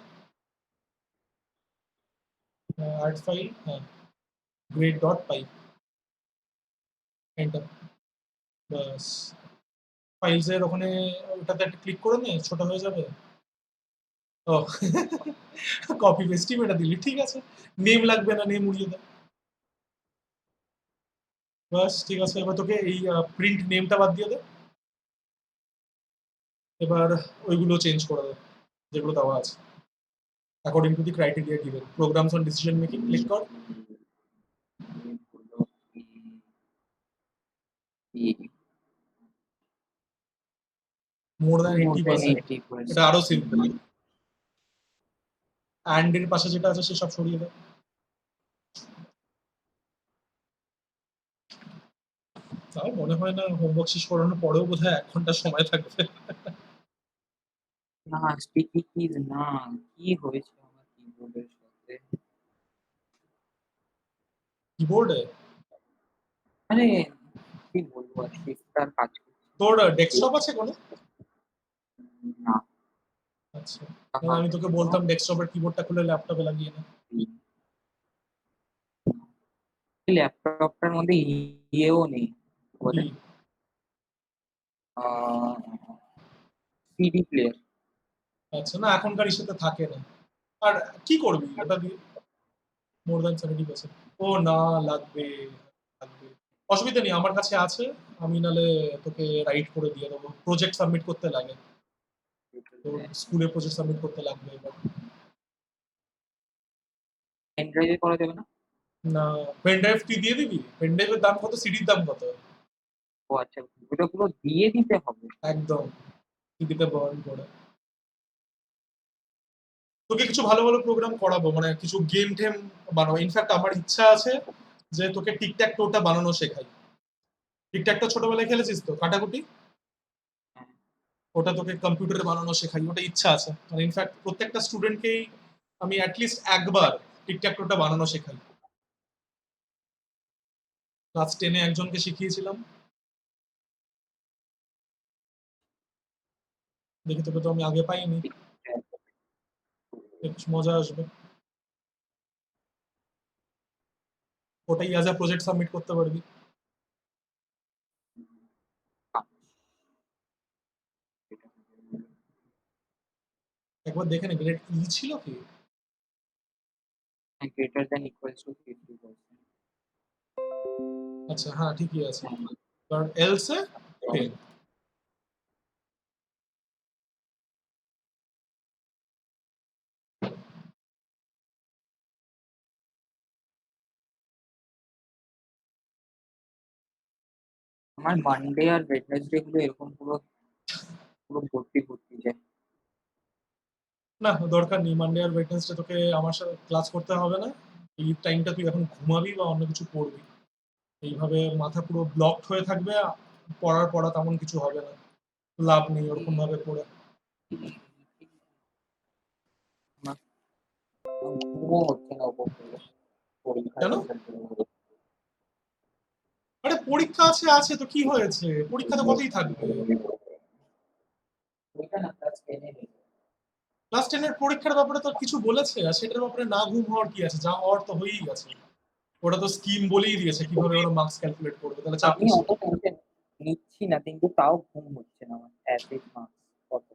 অ্যাড ফাইল, হ্যাঁ গ্রেড ডট পাই, এন্টার। বাস, ফাইলসের ওখানে ওটাতে একটা ক্লিক করে নে, ছোট হয়ে যাবে। ও কপি পেস্টই এটা দিলি, ঠিক আছে। নেম লাগবে না, নেম উড়িয়ে দে। বাস ঠিক আছে, এবার তোকে এই প্রিন্ট নেমটা বাদ দিয়ে দে। এবার ওইগুলো চেঞ্জ করে দে যেগুলো দেওয়া আছে according to the criteria given. Programs on decision making click কর। মোর দ্যান 80%, এটা আরো সিম্পল। অ্যান্ড এর পাশে যেটা আছে সে সব সরিয়ে দে। তাও মনে হয় না হোমওয়ার্ক শেষ করানোর পরেও বোধহয় 1 ঘন্টা সময় থাকবে। না স্টিকি কিজ না, কি হয়েছে আমার কিবোর্ডের সাথে? কিবোর্ডে মানে কি বলবো, আর শিফটার কাজ করছে তোর ডেস্কটপ আছে কোনো? না। আচ্ছা, তাহলে আমি তোকে বলতাম ডেস্কটপের কিবোর্ডটা খুলে ল্যাপটপে লাগিয়ে নে। ল্যাপটপটার মধ্যে ইয়েও নেই, বলে কি? CD player. আচ্ছা, না এখনকার ইস্যুতে থাকে না। আর কি করবি ওটা দিয়ে? মোর দ্যান 70%, ও না, লাগবে লাগবে। অসুবিধা নেই, আমার কাছে আছে। আমি নালে তোকে রাইট করে দিয়ে দেবো, প্রজেক্ট সাবমিট করতে লাগে। তোর স্কুলে প্রজেক্ট সাবমিট করতে লাগবে এবার। পেন ড্রাইভে করা যাবে না? না, পেন ড্রাইভ তুই দিয়ে দিবি? পেন ড্রাইভের দাম কত, সিডির দাম কত? ও আচ্ছা, ওটা পুরো দিয়ে দিতে হবে? একদম, সিডিতে বার্ন করে। তোকে কিছু ভালো ভালো প্রোগ্রাম করাবো, মানে কিছু গেম টেম বানাবো। ইনফ্যাক্ট আমার ইচ্ছা আছে যে তোকে টিকট্যাক টোটা বানানো শেখাই। টিকট্যাকটা ছোটবেলায় খেলেছিস তো, কাটাকুটি? হ্যাঁ। ওটা তোকে কম্পিউটারে বানানো শেখাই, ওটা ইচ্ছা আছে। মানে ইনফ্যাক্ট প্রত্যেকটা স্টুডেন্টকেই আমি অ্যাটলিস্ট একবার টিকট্যাক টোটা বানানো শেখাই। ক্লাস 10-এ একজনকে শিখিয়েছিলাম। দেখি, তোকে তো আমি আগে পাইনি, বেশ মজা আসবে। ওটাই অ্যাজ আ প্রজেক্ট সাবমিট করতে পারবি। একবার দেখে নে, গ্রেড ই ছিল কি? Greater than equals to 50%। আচ্ছা হ্যাঁ, ঠিকই আছে, কারণ এলসে 10। আমার মানডে আর ওয়েডনেসডে গুলো এরকম পুরো পুরো ভর্তি ভর্তি যায়। না, দরকার নেই, মানডে আর ওয়েডনেসডে তোকে আমার সাথে ক্লাস করতে হবে না। এই টাইমটা তুই এখন ঘুমাবি বা অন্য কিছু করবি। এইভাবে মাথা পুরো ব্লকড হয়ে থাকবে, পড়ার পড়া তেমন কিছু হবে না, লাভ নেই ওরকম ভাবে পড়ে। আমার ঘুমও হচ্ছে না উপর থেকে, পরীক্ষার কেন? রেজাল্ট বেরোবে। আরে পরীক্ষা আছে আছে তো কি হয়েছে, পরীক্ষা তো কতই থাকবে। ওইটা না ক্লাস 10 এ ক্লাস 10 এর পরীক্ষার ব্যাপারে তো কিছু বলেছে, আর সেটার ব্যাপারে না ঘুম হওয়ার কি আছে, যা হওয়ার তো হয়েই গেছে। ওরা তো স্কিম বলেই দিয়েছে কিভাবে ওরা মার্কস ক্যালকুলেট করবে, তাহলে চাপ আমি কিসের? অত টেনশন নিচ্ছি না, কিন্তু তাও ঘুম হচ্ছে না আমার। অ্যাভারেজ মার্কস কত?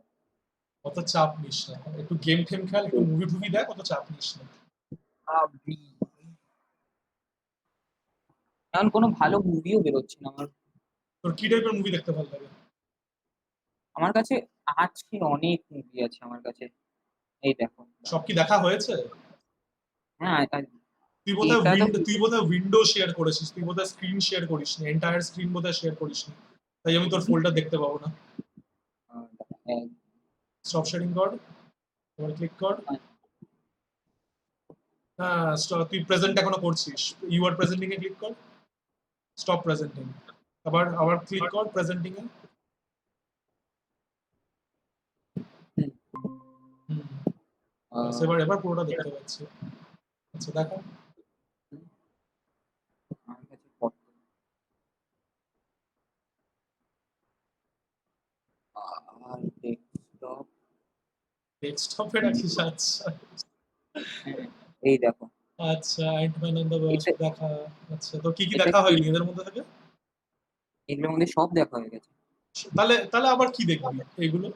অত চাপ নিস না, একটু গেম টেম খেল, একটু মুভি টুভি দেখ, অত চাপ নিস না। ভাবি এখন কোনো ভালো মুভিও বেরোচ্ছে না আমার। তোর কি টাইপের মুভি দেখতে ভালো লাগে? আমার কাছে আছে, অনেক মুভি আছে আমার কাছে। এই দেখো, সব কি দেখা হয়েছে? হ্যাঁ এটা তো তুই বোধহয় উইন্ডো শেয়ার করেছিস, তুই বোধহয় স্ক্রিন শেয়ার করিস নি, এন্টায়ার স্ক্রিন বোধহয় শেয়ার করিস নি, তাই আমি তোর ফোল্ডার দেখতে পাবো না। আহ, স্টপ শেয়ারিং কর, এবার ক্লিক কর। হ্যাঁ, তুই প্রেজেন্ট এখনো করছিস, ইউ আর প্রেজেন্টিং এ ক্লিক কর, স্টপ প্রেজেন্টিং, আবার আবার ক্লিক কর প্রেজেন্টিং এ। হুম, এবার এবার পুরোটা দেখতে পাচ্ছি। আচ্ছা দেখো। আমার কাছে কত? আর ডেস্কটপ, ডেস্কটপে রাখিস? আচ্ছা এই দেখো আচ্ছা, অ্যান্টম্যান এন্ড দ্য ওয়াসপ এটা দেখা। আচ্ছা, তো কি কি এটা দেখা কি, হয়নি এদের মধ্যে থেকে? এগুলোর মধ্যে সব দেখা হয়ে গেছে। তাহলে তাহলে আবার কি দেখবি এগুলো?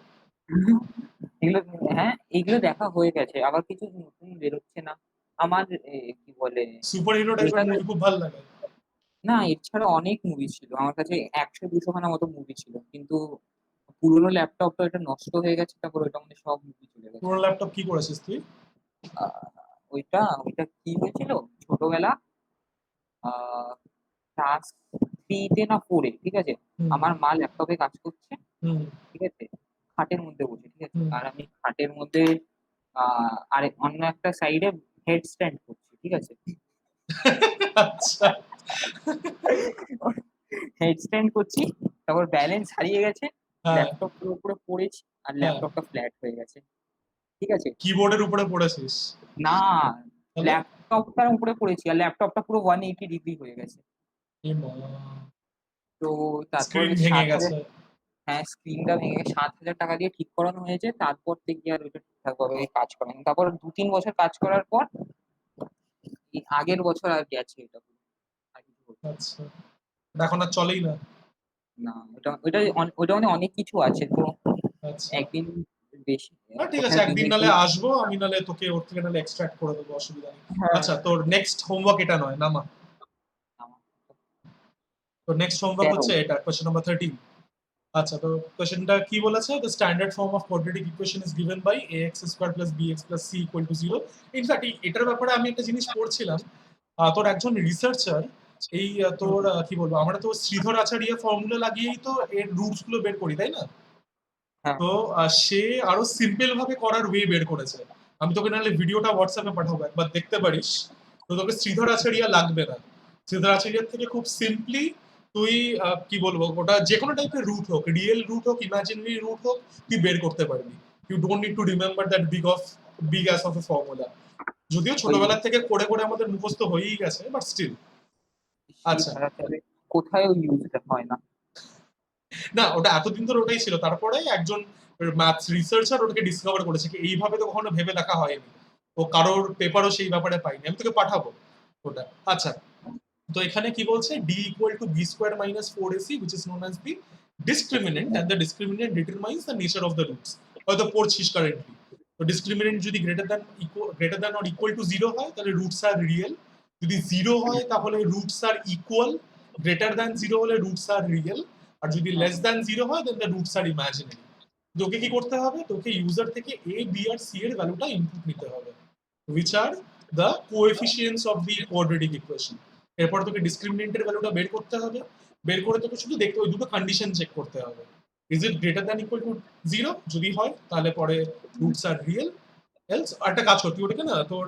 এগুলো, হ্যাঁ এগুলো দেখা হয়ে গেছে, আবার কিছু নতুন বেরোচ্ছে না আমার। কি বলে, সুপার হিরো টাইপের কলকাতায়, মুভি খুব ভালো লাগে? না এছাড়া অনেক মুভি ছিল আমার কাছে, 100-200 খানা মতো মুভি ছিল, কিন্তু পুরোনো ল্যাপটপটা এটা নষ্ট হয়ে গেছে, তারপর ওইটা মধ্যে সব মুভি চলে গেছে। পুরো ল্যাপটপ কি করেছিস তুই? আহ, ওইটা কি হয়েছিল ছোটবেলা, ক্লাস 3-তে না 4-এ, ঠিক আছে, হুম আমার মা ল্যাপটপে কাজ করছে, হুম ঠিক আছে, খাটের মধ্যে বসে, ঠিক আছে, হুম আর আমি খাটের মধ্যে আর অন্য একটা সাইডে হেড স্ট্যান্ড করছি, ঠিক আছে। আচ্ছা হেড স্ট্যান্ড করছি, তারপর ব্যালেন্স হারিয়ে গেছে, হ্যাঁ ল্যাপটপ পুরো উপরে পড়েছি, আর হ্যাঁ, ল্যাপটপটা ফ্ল্যাট হয়ে গেছে, ঠিক আছে। কিবোর্ডের উপরে পড়েছিস? না, তাহলে ল্যাপটপটার উপরে পড়েছি, আর ল্যাপটপটা পুরো 180 ডিগ্রি হয়ে গেছে। এ মা, তো তারপর স্ক্রিন ভেঙে 7,000, গেছে? হ্যাঁ স্ক্রিনটা ভেঙে 7,000 টাকা দিয়ে ঠিক করানো হয়েছে, তারপর থেকে আর ওইটা ঠিকঠাক ভাবে কাজ করেনি। তারপর 2-3 বছর কাজ করার পর এই আগের বছর আর গেছে এটা পুরো। আর কিছু হচ্ছে আচ্ছা, এখন আর চলেই না? না। ওইটা মানে অনেক কিছু আছে তো, আচ্ছা, একদিন বেশি হ্যাঁ ঠিক আছে, কোথায় একদিন দিনে নালে গিয়ে, আসবো আমি, নালে তোকে ওর থেকে নালে এক্সট্রাক্ট করে দেবো, অসুবিধা নেই। হ্যাঁ আচ্ছা, তোর নেক্সট হোমওয়ার্ক এটা নয়, নামা। আমার তোর নেক্সট হোমওয়ার্ক 13। হচ্ছে এটা, কোয়েশ্চেন নাম্বার 13। আচ্ছা, তো কোয়েশ্চেনটা কি বলেছে? The standard form of quadratic equation is given by ax square plus bx plus c equal to 0। In fact এটার ব্যাপারে আমি একটা জিনিস পড়ছিলাম, তোর একজন রিসার্চার, এই তোর কি বলবো, আমরা তো শ্রীধর আচার্য ফর্মুলা লাগিয়েই তো এর রুটস গুলো বের করি, তাই না? হ্যাঁ তো সে আরো সিম্পল ভাবে করার ওয়ে বের করেছে। আমি তোকে নাহলে ভিডিওটা হোয়াটসঅ্যাপে পাঠাবো, একবার দেখতে পারিস। তো তোকে শ্রীধর আচার্য লাগবে না, শ্রীধর আচার্যের থেকে খুব সিম্পলি তুই কি বলবো, ওটা যে কোনো টাইপের রুট হোক, রিয়েল রুট হোক, ইমাজিনারি রুট হোক, তুই বের করতে পারবি। You don't need to remember that big ass of a formula. যদিও ওই ছোটবেলা থেকে করে করে আমাদের মুখস্থ হয়েই গেছে, বাট স্টিল। সেই আচ্ছা, ছাড়া তাহলে কোথাও ইউজ হয় না। না ওটা এতদিন ধরে ওটাই ছিল, তারপরে একজন ম্যাথস রিসার্চার ওটাকে ডিসকভার করেছে, কি এইভাবে তো কখনো ভেবে দেখা হয়নি, ও কারোর পেপারও সেই ব্যাপারে পাইনি, আমি তোকে পাঠাবো ওটা। আচ্ছা, তো এখানে কি বলছে, d equal to B square minus 4ac which is known as the discriminant, and the discriminant determines the nature of the roots। হয়তো পড়ছিস কারেন্টলি। তো ডিসক্রিমিনেন্ট যদি greater than or equal to 0 হয় তাহলে রুটস আর রিয়েল, যদি 0 হয় তাহলে রুটস আর ইকুয়াল, গ্রেটার দ্যান 0 হলে রুটস আর রিয়েল, আর যদি লেস দ্যান 0 হয় দেন দ্য রুটস আর ইমাজিনারি। তোকে কি করতে হবে, তোকে ইউজার থেকে a b আর c এর ভ্যালুটা ইনপুট নিতে হবে, which are the coefficients of the quadratic equation। এরপর তোকে ডিসক্রিমিনেন্টের ভ্যালুটা বের করতে হবে, বের করে তোকে শুধু দেখতে ওই দুটো কন্ডিশন চেক করতে হবে। Is it greater than equal to 0? যদি হয় তাহলে পরে রুটস আর রিয়েল, এলস একটা কাজ কর, তুই ওটাকে না তোর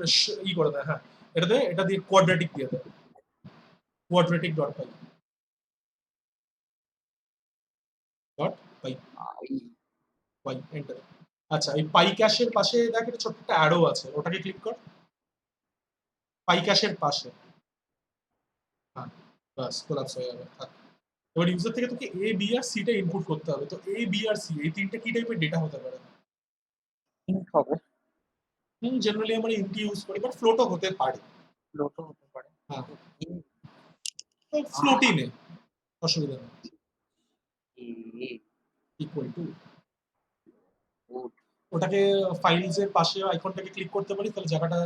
ই করে দেয়, হ্যাঁ এটা দিয়ে কোয়াড্রেটিক দিয়ে দেয়, কোয়াড্রেটিক ডট পাই, ডট পাই, পাই এন্টার। আচ্ছা, এই পাই ক্যাশের পাশে দেখ একটা ছোট্ট একটা অ্যারো আছে, ওটাকে ক্লিক কর, পাই ক্যাশের পাশে। হ্যাঁ, বাস কোলাপস হয়ে যাবে, থাক। এবার ইউজার থেকে তোকে এ বি আর সি টা ইনপুট করতে হবে। তো এ বি আর সি এই তিনটে কি টাইপের ডেটা হতে পারে? ইন্ট হবে, জেনারেলি আমরা ইন্ট ইউজ করি, বাট ফ্লোটও হতে পারে। ফ্লোটও হতে পারে। হ্যাঁ, in ফ্লোটই নে, অসুবিধা নেই। a ইকুয়াল টু port ওটাকে ফাইলস এর পাশে আইকনটাকে ক্লিক করতে পারি, তাহলে জায়গাটা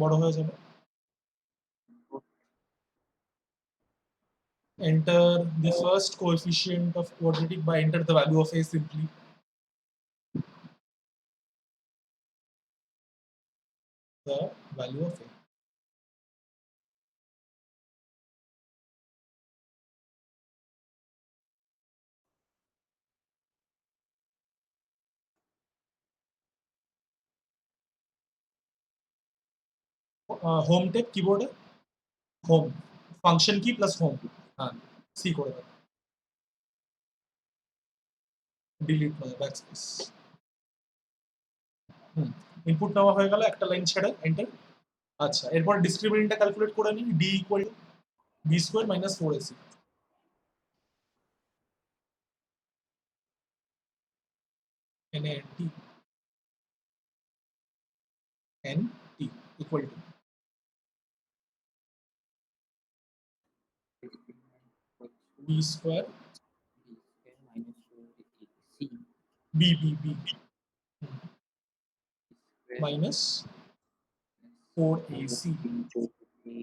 বড় হয়ে যাবে। Enter the first coefficient of quadratic by enter the value of a simply. The value of a. Home টেপ কিবোর্ডে home function key plus home, হ্যাঁ সি করে দাও, ডিলিট নয় ব্যাকস্পেস। ইনপুট নেওয়া হয়ে গেল, একটা লাইন ছেড়ে এন্টার। আচ্ছা, এরপর ডিসক্রিমিনেন্টটা ক্যালকুলেট করে নিই, D equal to B square minus 4ac এন টি এন টি equal to B square minus 4ac B B B minus 4ac into a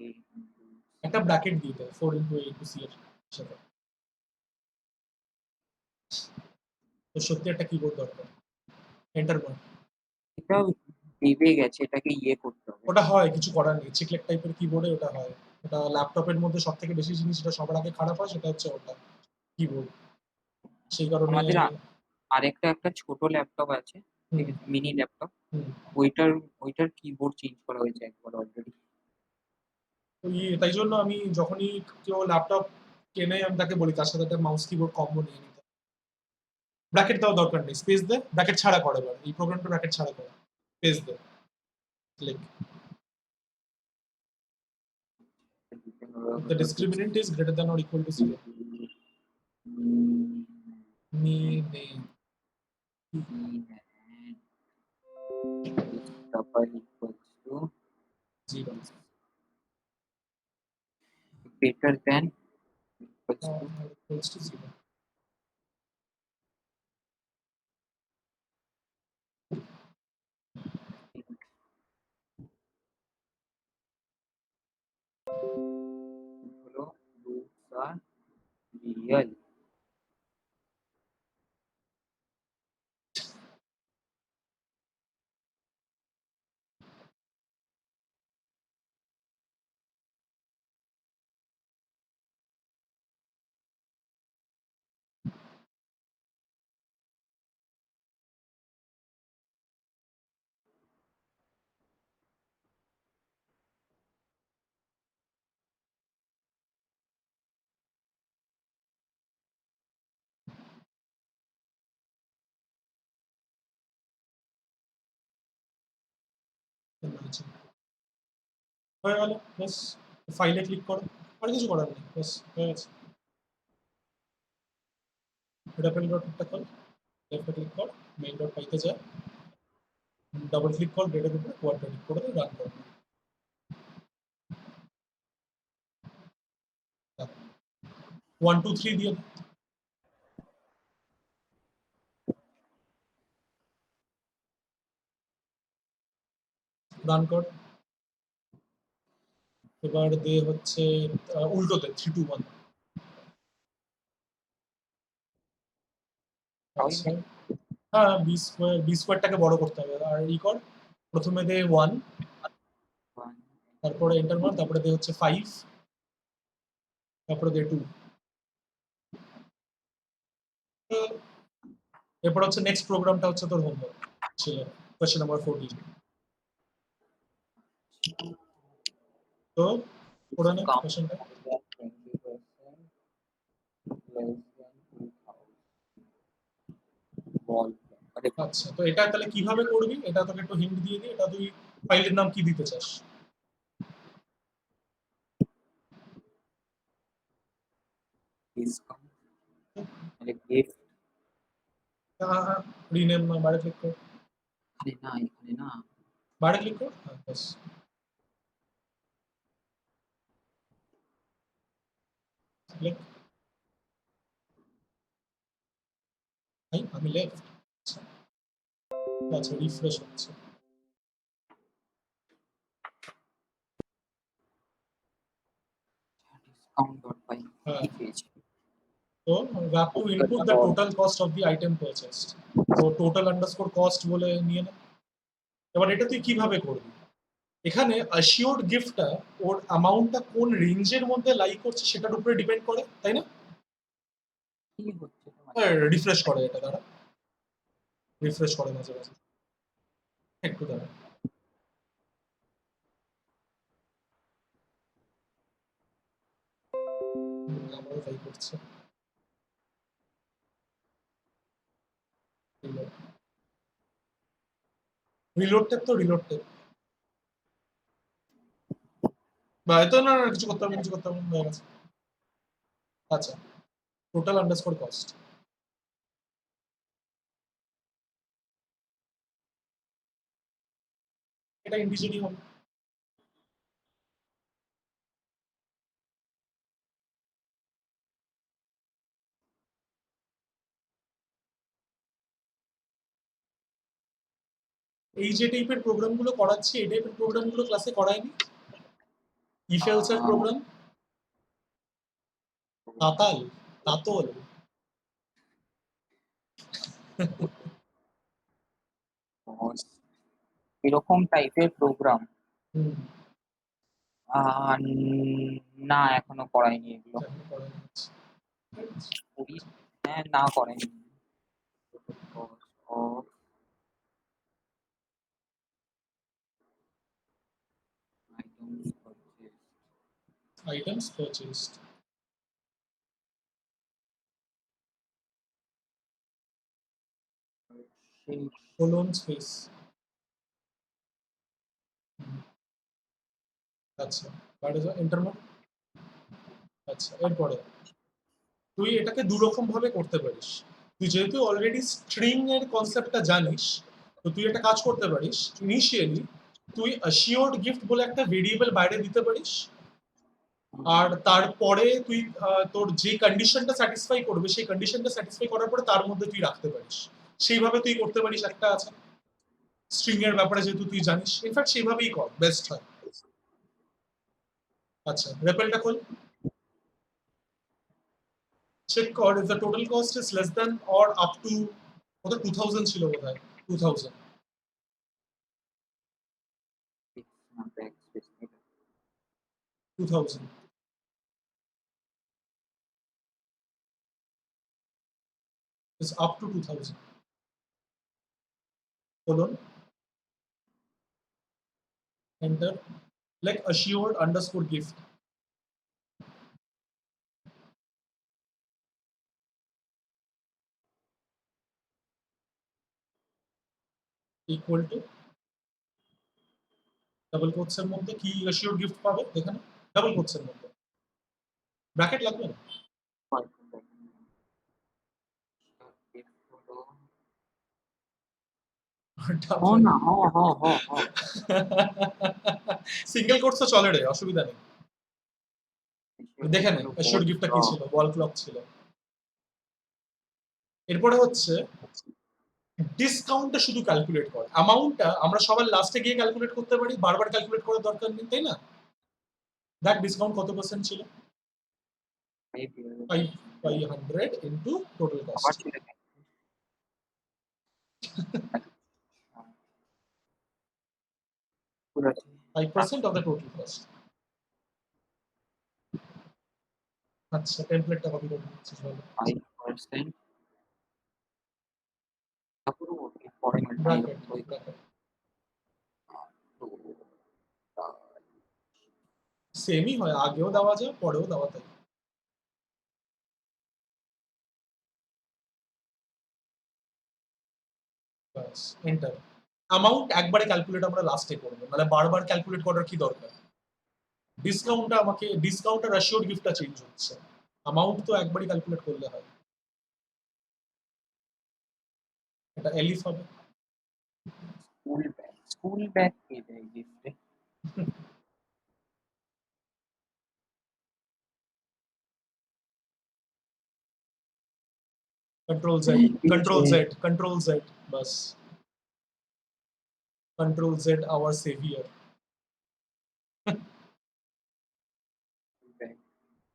একটা ব্র্যাকেট দিয়ে দেয় 4 ইন্টু a টু c এর সাথে। তো সত্যি একটা কিবোর্ড দরকার, এন্টার মার। এটা ভেবে গেছে এটাকে ইয়ে করতে হবে। ওটা হয়, কিছু করার নেই, চিকলেট টাইপের কিবোর্ডে ওটা হয়। ওটা ল্যাপটপের মধ্যে সব থেকে বেশি জিনিস যেটা সবার আগে খারাপ হয় সেটা হচ্ছে ওটা কিবোর্ড, সেই কারণে। আমাদের আরেকটা একটা ছোট ল্যাপটপ আছে, ঠিক আছে, মিনি ল্যাপটপ, ওইটার কিবোর্ড চেঞ্জ করা হয়েছে একবার অলরেডি। তো তাই জন্য আমি যখনই কেউ ল্যাপটপ কেনে আমি তাকে বলি তার সাথে একটা মাউস কিবোর্ড কম্বো নিয়ে নিতে। ব্র্যাকেট দেওয়া দরকার নেই, স্পেস দে, ব্র্যাকেট ছাড়া করে, এবার এই প্রোগ্রামটা ব্র্যাকেট ছাড়া করে, স্পেস দে, click. The discriminant is greater than or equal to 0. Double equals to 0. greater than equals to Equals to 0. হলো roots are real. হয়ে গেল, ব্যাস ফাইলে ক্লিক করো, আর কিছু করার নেই, ব্যাস হয়ে গেছে। রেপেল ডট খোল, লেফটে ক্লিক কর, মেইন ডট পাইতে যা, ডাবল ক্লিক কর ডেটের উপরে, কোয়াড্রেটিক করে দে, রান কর। 1 2 3 দিয়ে রান কর। এবার দে হচ্ছে উল্টোতে 3 2 1। আচ্ছা, হ্যাঁ বি স্কোয়ারটাকে বড় করতে হবে, আর ই কর, প্রথমে দে 1, তারপরে এন্টার মার, তারপরে দে হচ্ছে 5, তারপরে দে 2। এরপর হচ্ছে নেক্সট প্রোগ্রামটা হচ্ছে তোর হোমওয়ার্ক ছিল, কোয়েশ্চেন নাম্বার 14। তো পড়ে নে কোয়েশ্চেনটা। আচ্ছা, তো এটা তাহলে কিভাবে করবি, এটা তোকে একটু হিন্ট দিয়ে দিই, এটা তুই ফাইলের নাম কি দিতে চাস? রিনেম না, বাইরে ক্লিক কর, এখানে না বাইরে ক্লিক কর, হ্যাঁ ব্যাস। Click. আমি লেফট। আচ্ছা রিফ্রেশ হচ্ছে। discount.py হ্যাঁ, কি পেয়েছি? তো we have to input the total cost of the item purchased. তো total underscore cost বলে নিয়ে নে। এবার এটা তুই কিভাবে করবি? এখানে assured giftটা ওর অ্যামাউন্টটা কোন রেঞ্জের মধ্যে লাই করছে সেটার উপরে ডিপেন্ড করে, তাই না? কি হচ্ছে তোমার? রিফ্রেশ করে এটা, দাঁড়া। রিফ্রেশ করে মাঝে মাঝে। একটু দাঁড়া। আমারও তাই করছে। রিলোড টেপ তো রিলোড টেপ। বা এত না না, কিছু করতে হবে না, কিছু করতে হবে না, হয়ে গেছে। আচ্ছা, টোটাল আন্ডারস্কোর কস্ট। এটা ইন্ডিজিনি হবে। এই যে টাইপের প্রোগ্রামগুলো করাচ্ছি, এই টাইপের প্রোগ্রামগুলো ক্লাসে করায়নি। ইফ এলস এর প্রোগ্রাম, তাতাল, তাতল। এরকম টাইপের প্রোগ্রাম হুম, না এখনো করাইনি এগুলো। এখন করানো হচ্ছে। করি, হ্যাঁ, না করেনি। Items purchased. Colon space. আচ্ছা, এন্টার মার। আচ্ছা, এরপরে তুই এটাকে দু রকম ভাবে করতে পারিস। তুই যেহেতু অলরেডি স্ট্রিং এর কনসেপ্টটা জানিস, তো তুই একটা কাজ করতে পারিস। ইনিশিয়ালি তুই অ্যাসিওরড গিফট বলে একটা ভেরিয়েবল বাইরে দিতে পারিস, আর তারপরে তুই তোর যে কন্ডিশনটা স্যাটিসফাই করবে সেই কন্ডিশনটা স্যাটিসফাই করার পরে তার মধ্যে তুই রাখতে পারিস। সেইভাবে তুই করতে পারিস, একটা আছে স্ট্রিং এর ব্যাপারে যেহেতু তুই জানিস, ইনফ্যাক্ট সেইভাবেই কর, বেস্ট হয়। আচ্ছা, রেপেলটা খোল, চেক কর if the total cost is less than or up to, ওটা 2000 ছিল বোধহয়, 2000, 2000 is up to 2000, colon, enter, like assured underscore gift equal to double quotes এর মধ্যে কি assured gift পাবে এখানে, ডাবল কোটস এর মধ্যে ব্র্যাকেট লাগবে না। সিঙ্গেল কোটস তো চলে রে, অসুবিধা নেই। দেখে নে assured গিফটটা কি ছিল, ওয়াল ক্লক ছিল। এরপরে হচ্ছে ডিসকাউন্টটা শুধু ক্যালকুলেট কর। অ্যামাউন্টটা আমরা সবার লাস্টে গিয়ে ক্যালকুলেট করতে পারি, বারবার ক্যালকুলেট করার দরকার নেই, তাই না? দেখ ডিসকাউন্ট কত পার্সেন্ট ছিল, 500 into total cost. 5% of the total cost. আচ্ছা, টেমপ্লেটটা কপি করে নিচ্ছিস বলো। 5% পরে ব্র্যাকেট, ব্র্যাকেট সেমই হয়, আগেও দেওয়া যায় পরেও দেওয়া যায়। ব্যাস, এন্টার। অ্যামাউন্ট একবারে ক্যালকুলেট আমরা লাস্টে করব, মানে বারবার ক্যালকুলেট করার কি দরকার। ডিসকাউন্টটা আমাকে, ডিসকাউন্ট আর অ্যাসিওর গিফটটা চেঞ্জ হচ্ছে, অ্যামাউন্ট তো একবারই ক্যালকুলেট করলে হয়। এটা এলিফ হবে। স্কুল ব্যাগ কে দেয় গিফটে? कंट्रोल Z, कंट्रोल Z, बस कंट्रोल Z आवर सेवियर।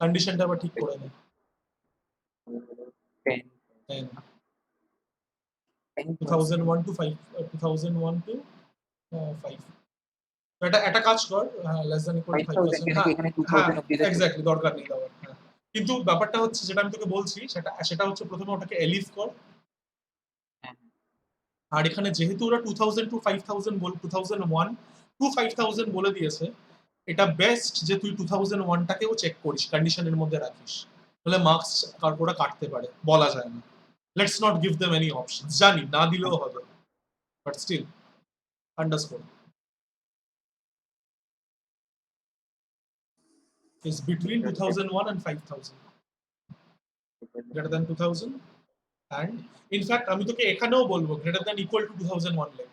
कंडीशनটা আবার ঠিক করে নে। 10 10 10% 2001 to 5 2001 to 5 তো এটা কাজ কর লেস দ্যান ইকুয়াল টু 5000 5%। কেন কি হ্যাঁ এখানে হ্যাঁ 2000 অব্দি তো এক্স্যাক্টলি দরকার নেই দেওয়ার। হ্যাঁ কিন্তু ব্যাপারটা হচ্ছে যেটা আমি তোকে বলছি সেটা হচ্ছে প্রথমে ওটাকে এলিফ কর। হ্যাঁ, আর এখানে যেহেতু ওরা 2000 টু 5000 বল 2001 টু 5000 বলে দিয়েছে, এটা বেস্ট যে তুই 2001 টাকেও চেক করিস, কন্ডিশনের মধ্যে রাখিস, তাহলে মার্কস ওরা কাটতে পারে, বলা যায় না। Let's not give them any option, জানি না দিলেও হবে, but still underscore is between 2001 and 5000, greater than 2000 and in fact আমি তোকে এখানেও বলবো greater than equal to 2001 লেখ।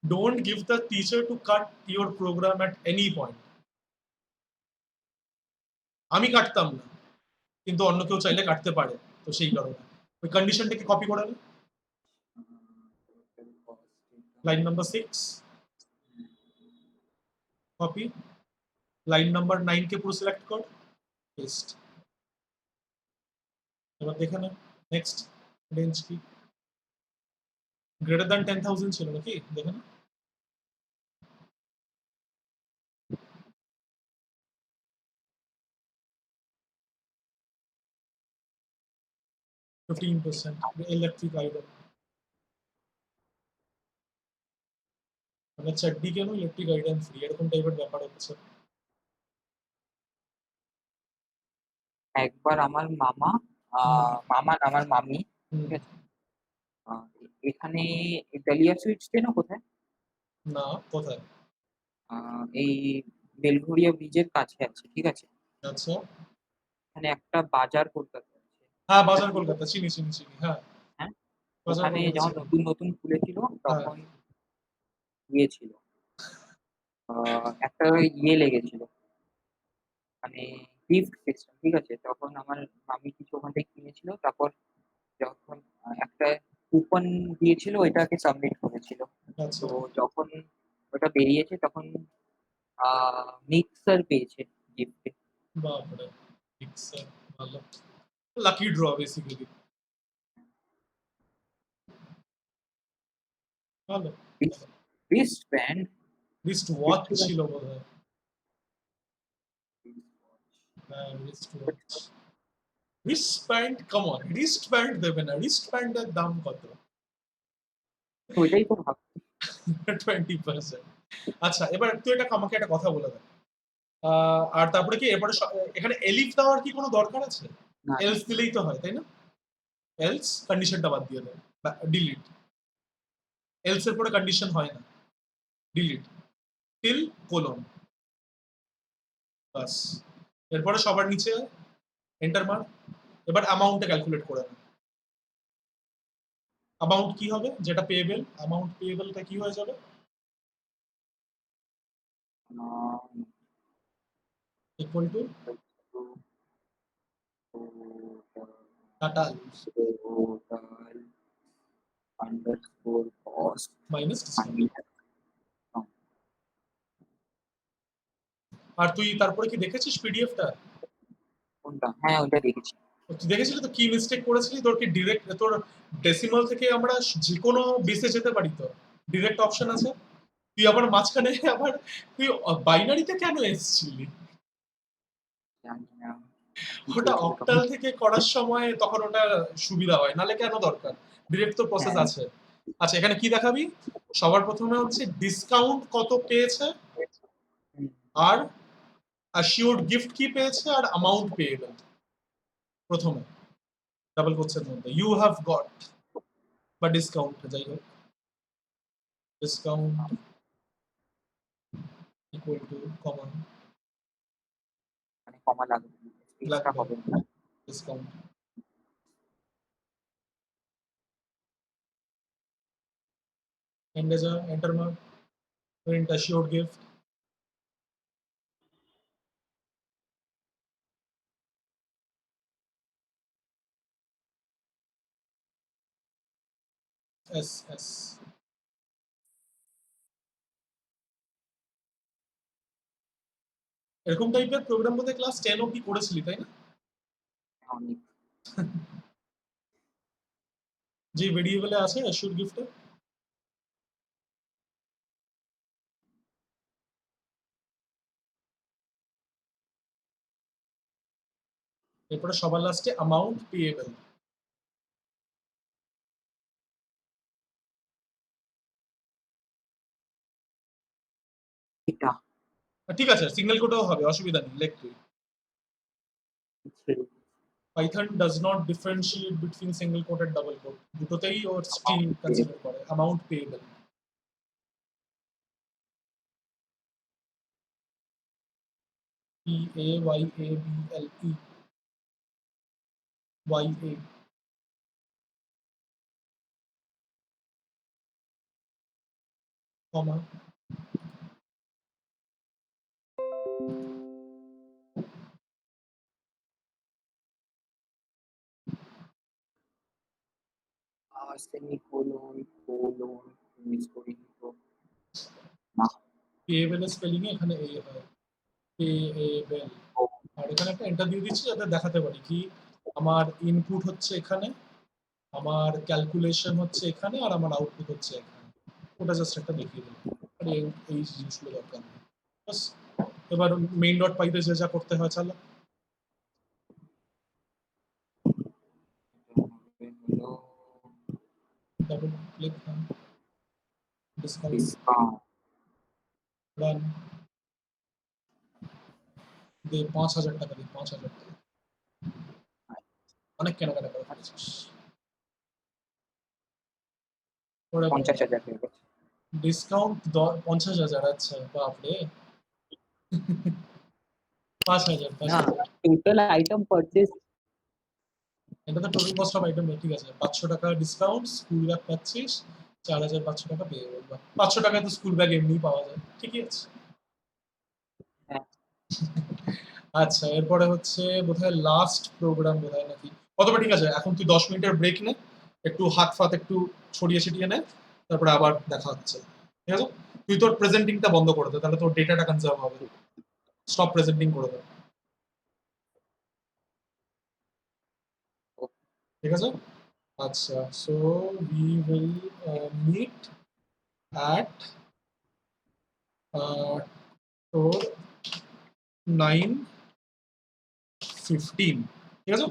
Don't give the teacher to cut your program at any point. আমি কাটতাম না, কিন্তু অন্য কেউ চাইলে কাটতে পারে, তো সেই কারণে ওই কন্ডিশনটাকে কপি করে নে। Line number 6 copy, line number 9 কে পুরো সিলেক্ট কর, পেস্ট। এবার দেখে নে নেক্সট রেঞ্জ কি, গ্রেটার দ্যান 10000 ছিল নাকি দেখে না। ইলেকট্রিক আইটেম মানে চাড্ডি কেন ইলেকট্রিক আইটেম ফ্রি, এরকম টাইপের ব্যাপার হচ্ছে। একবার আমার মামা মামা না আমার মামি, ঠিক আছে, এখানে ডালিয়া সুইটস চেনো কোথায়? না কোথায়? এই বেলঘরিয়া ব্রিজের কাছে আছে, ঠিক আছে। আচ্ছা এখানে একটা বাজার কলকাতা আছে, হ্যাঁ বাজার কলকাতা চিনি চিনি চিনি, হ্যাঁ হ্যাঁ। বাজার ওখানে কলকাতা যখন চিনি। নতুন নতুন খুলেছিল হ্যাঁ তখন গিয়েছিল, একটা ইয়ে লেগেছিল, মানে গিফট সিস্টেম, ঠিক আছে। তখন আমার মামি কিছু ওখান থেকে কিনেছিল, তারপর যখন একটা কুপন দিয়েছিল ওইটাকে সাবমিট করেছিল। আচ্ছা তো যখন ওটা বেরিয়েছে তখন মিক্সার পেয়েছে গিফটে। বাপরে, পিক্সেল ভালো, লাকি ড্র বেসিক্যালি, ভালো। রিস্ট ব্যান্ড, রিস্ট ওয়াচ ছিল বোধহয়, হ্যাঁ wrist watch. Wrist band, come on, wrist band দেবে না, রিস্ট ব্যান্ডের দাম কত? ওইটাই তো ভাব। 20%। আচ্ছা এবার তুই এটা আমাকে একটা কথা বলে দে, আর তারপরে কি এরপরে এখানে এলিফ দেওয়ার কি কোনো দরকার আছে? না না, এলস দিলেই তো হয় তাই না? এলস কন্ডিশনটা বাদ দিয়ে দেয়, ডিলিট, এলস এর পরে কন্ডিশন হয় না, ডিলিট, টিল কোলন, বাস। এরপরে সবার নিচে এন্টার মার, এবার অ্যামাউন্টটা ক্যালকুলেট করে না। অ্যামাউন্ট কি হবে, যেটা পেয়েবেল, অ্যামাউন্ট পেয়েবেলটা কি হয়ে যাবে? Equal to total underscore cost minus discount. Minus. আর তুই তারপরে কি দেখেছিস পিডিএফটা? কোনটা? হ্যাঁ ওইটা দেখেছি। তুই দেখেছিলি তো কি মিস্টেক করেছিলি, তোর কি ডিরেক্ট তোর ডেসিমাল থেকে আমরা যে কোনো বেসে যেতে পারি, তো ডিরেক্ট অপশন আছে, তুই আবার মাঝখানে আবার তুই বাইনারিতে কেন এসেছিলি? জানি না কি ওটা চলছিল তখন। অক্টাল থেকে করার সময় তখন ওটা সুবিধা হয়, নালে কেন দরকার, ডিরেক্ট তো প্রসেস হ্যাঁ, আছে। আচ্ছা এখানে কি দেখাবি, সবার প্রথমে হচ্ছে ডিসকাউন্ট কত পেয়েছে, হুম, আর অ্যাসিওরড গিফট কি পেয়েছে, আর অ্যামাউন্ট পেয়েবেল প্রথমে ডাবল কোটসের মধ্যে ইউ হ্যাভ গট, বা ডিসকাউন্ট যাই হোক, ডিসকাউন্ট ইকুয়াল টু কমন মানে কমা লাগবে, এক্সট্রা লাগবে, হবে না। ডিসকাউন্ট এন্ডে যা এন্টার মার, প্রিন্ট অ্যাসিওরড গিফট, এস এস এরকম টাইপের প্রোগ্রাম বোধহয় ক্লাস 10 অব্দি করেছিলি, তাই না? অনেক। যে ভেরিয়েবলে আছে অ্যাসিউর গিফটে। এরপরে সবার লাস্টে অ্যামাউন্ট পেয়েবল। এটা ঠিক আছে, সিঙ্গেল কোটেও হবে, অসুবিধা নেই, লেখ তুই। Python does not differentiate between single quote আর ডাবল কোট, দুটোতেই ওর স্ট্রিং কনসিডার করে। Amount payable, PAYABLE, YA, comma, semicolon colon miss করি তো না। পেয়েবল এর স্পেলিং এ এখানে এ হয়, পেয়েবল। ও, আর এখানে একটা এন্টার দিয়ে দিচ্ছি যাতে দেখাতে পারি কি আমার ইনপুট হচ্ছে এখানে, আমার ক্যালকুলেশন হচ্ছে এখানে, আর আমার আউটপুট হচ্ছে এখানে। ওটা জাস্ট একটা দেখিয়ে দিলাম, আর এই জিনিসগুলো দরকার নেই। বাস, এবার মেইন ডট পাইতে যে যা করতে হয় চালা। হলো double click, discount, discount. Run, দে 5,000 টাকা, দে 5,000 টাকা। অনেক কেনাকাটা করে ফেলেছিস। ওরে বাবা, 50,000 হয়ে গেছে। ডিসকাউন্ট 50,000, আচ্ছা বাপরে। 5,000, না, 5,000। Total item purchase. এটা তো টোটাল কস্ট অফ আইটেম, ঠিক আছে। 500 টাকা ডিসকাউন্ট, স্কুল ব্যাগ পাচ্ছিস, 4,500 টাকা পেয়ে বলবা। 500 টাকায় তো স্কুল ব্যাগ এমনি পাওয়া যায়, ঠিকই আছে। হ্যাঁ, আচ্ছা, এরপরে হচ্ছে বোধহয় লাস্ট প্রোগ্রাম বোধহয় নাকি। অথবা ঠিক আছে, এখন তুই 10 মিনিটের ব্রেক নে, একটু হাত ফাত একটু ছড়িয়ে ছিটিয়ে নে, তারপরে আবার দেখা হচ্ছে, ঠিক আছে। তুই তোর প্রেজেন্টিংটা বন্ধ করে দে, তাহলে তোর ডেটাটা কনজার্ভ হবে। স্টপ প্রেজেন্টিং করে দে, ঠিক আছে। আচ্ছা, so we will meet at তোর 9:15, ঠিক আছে।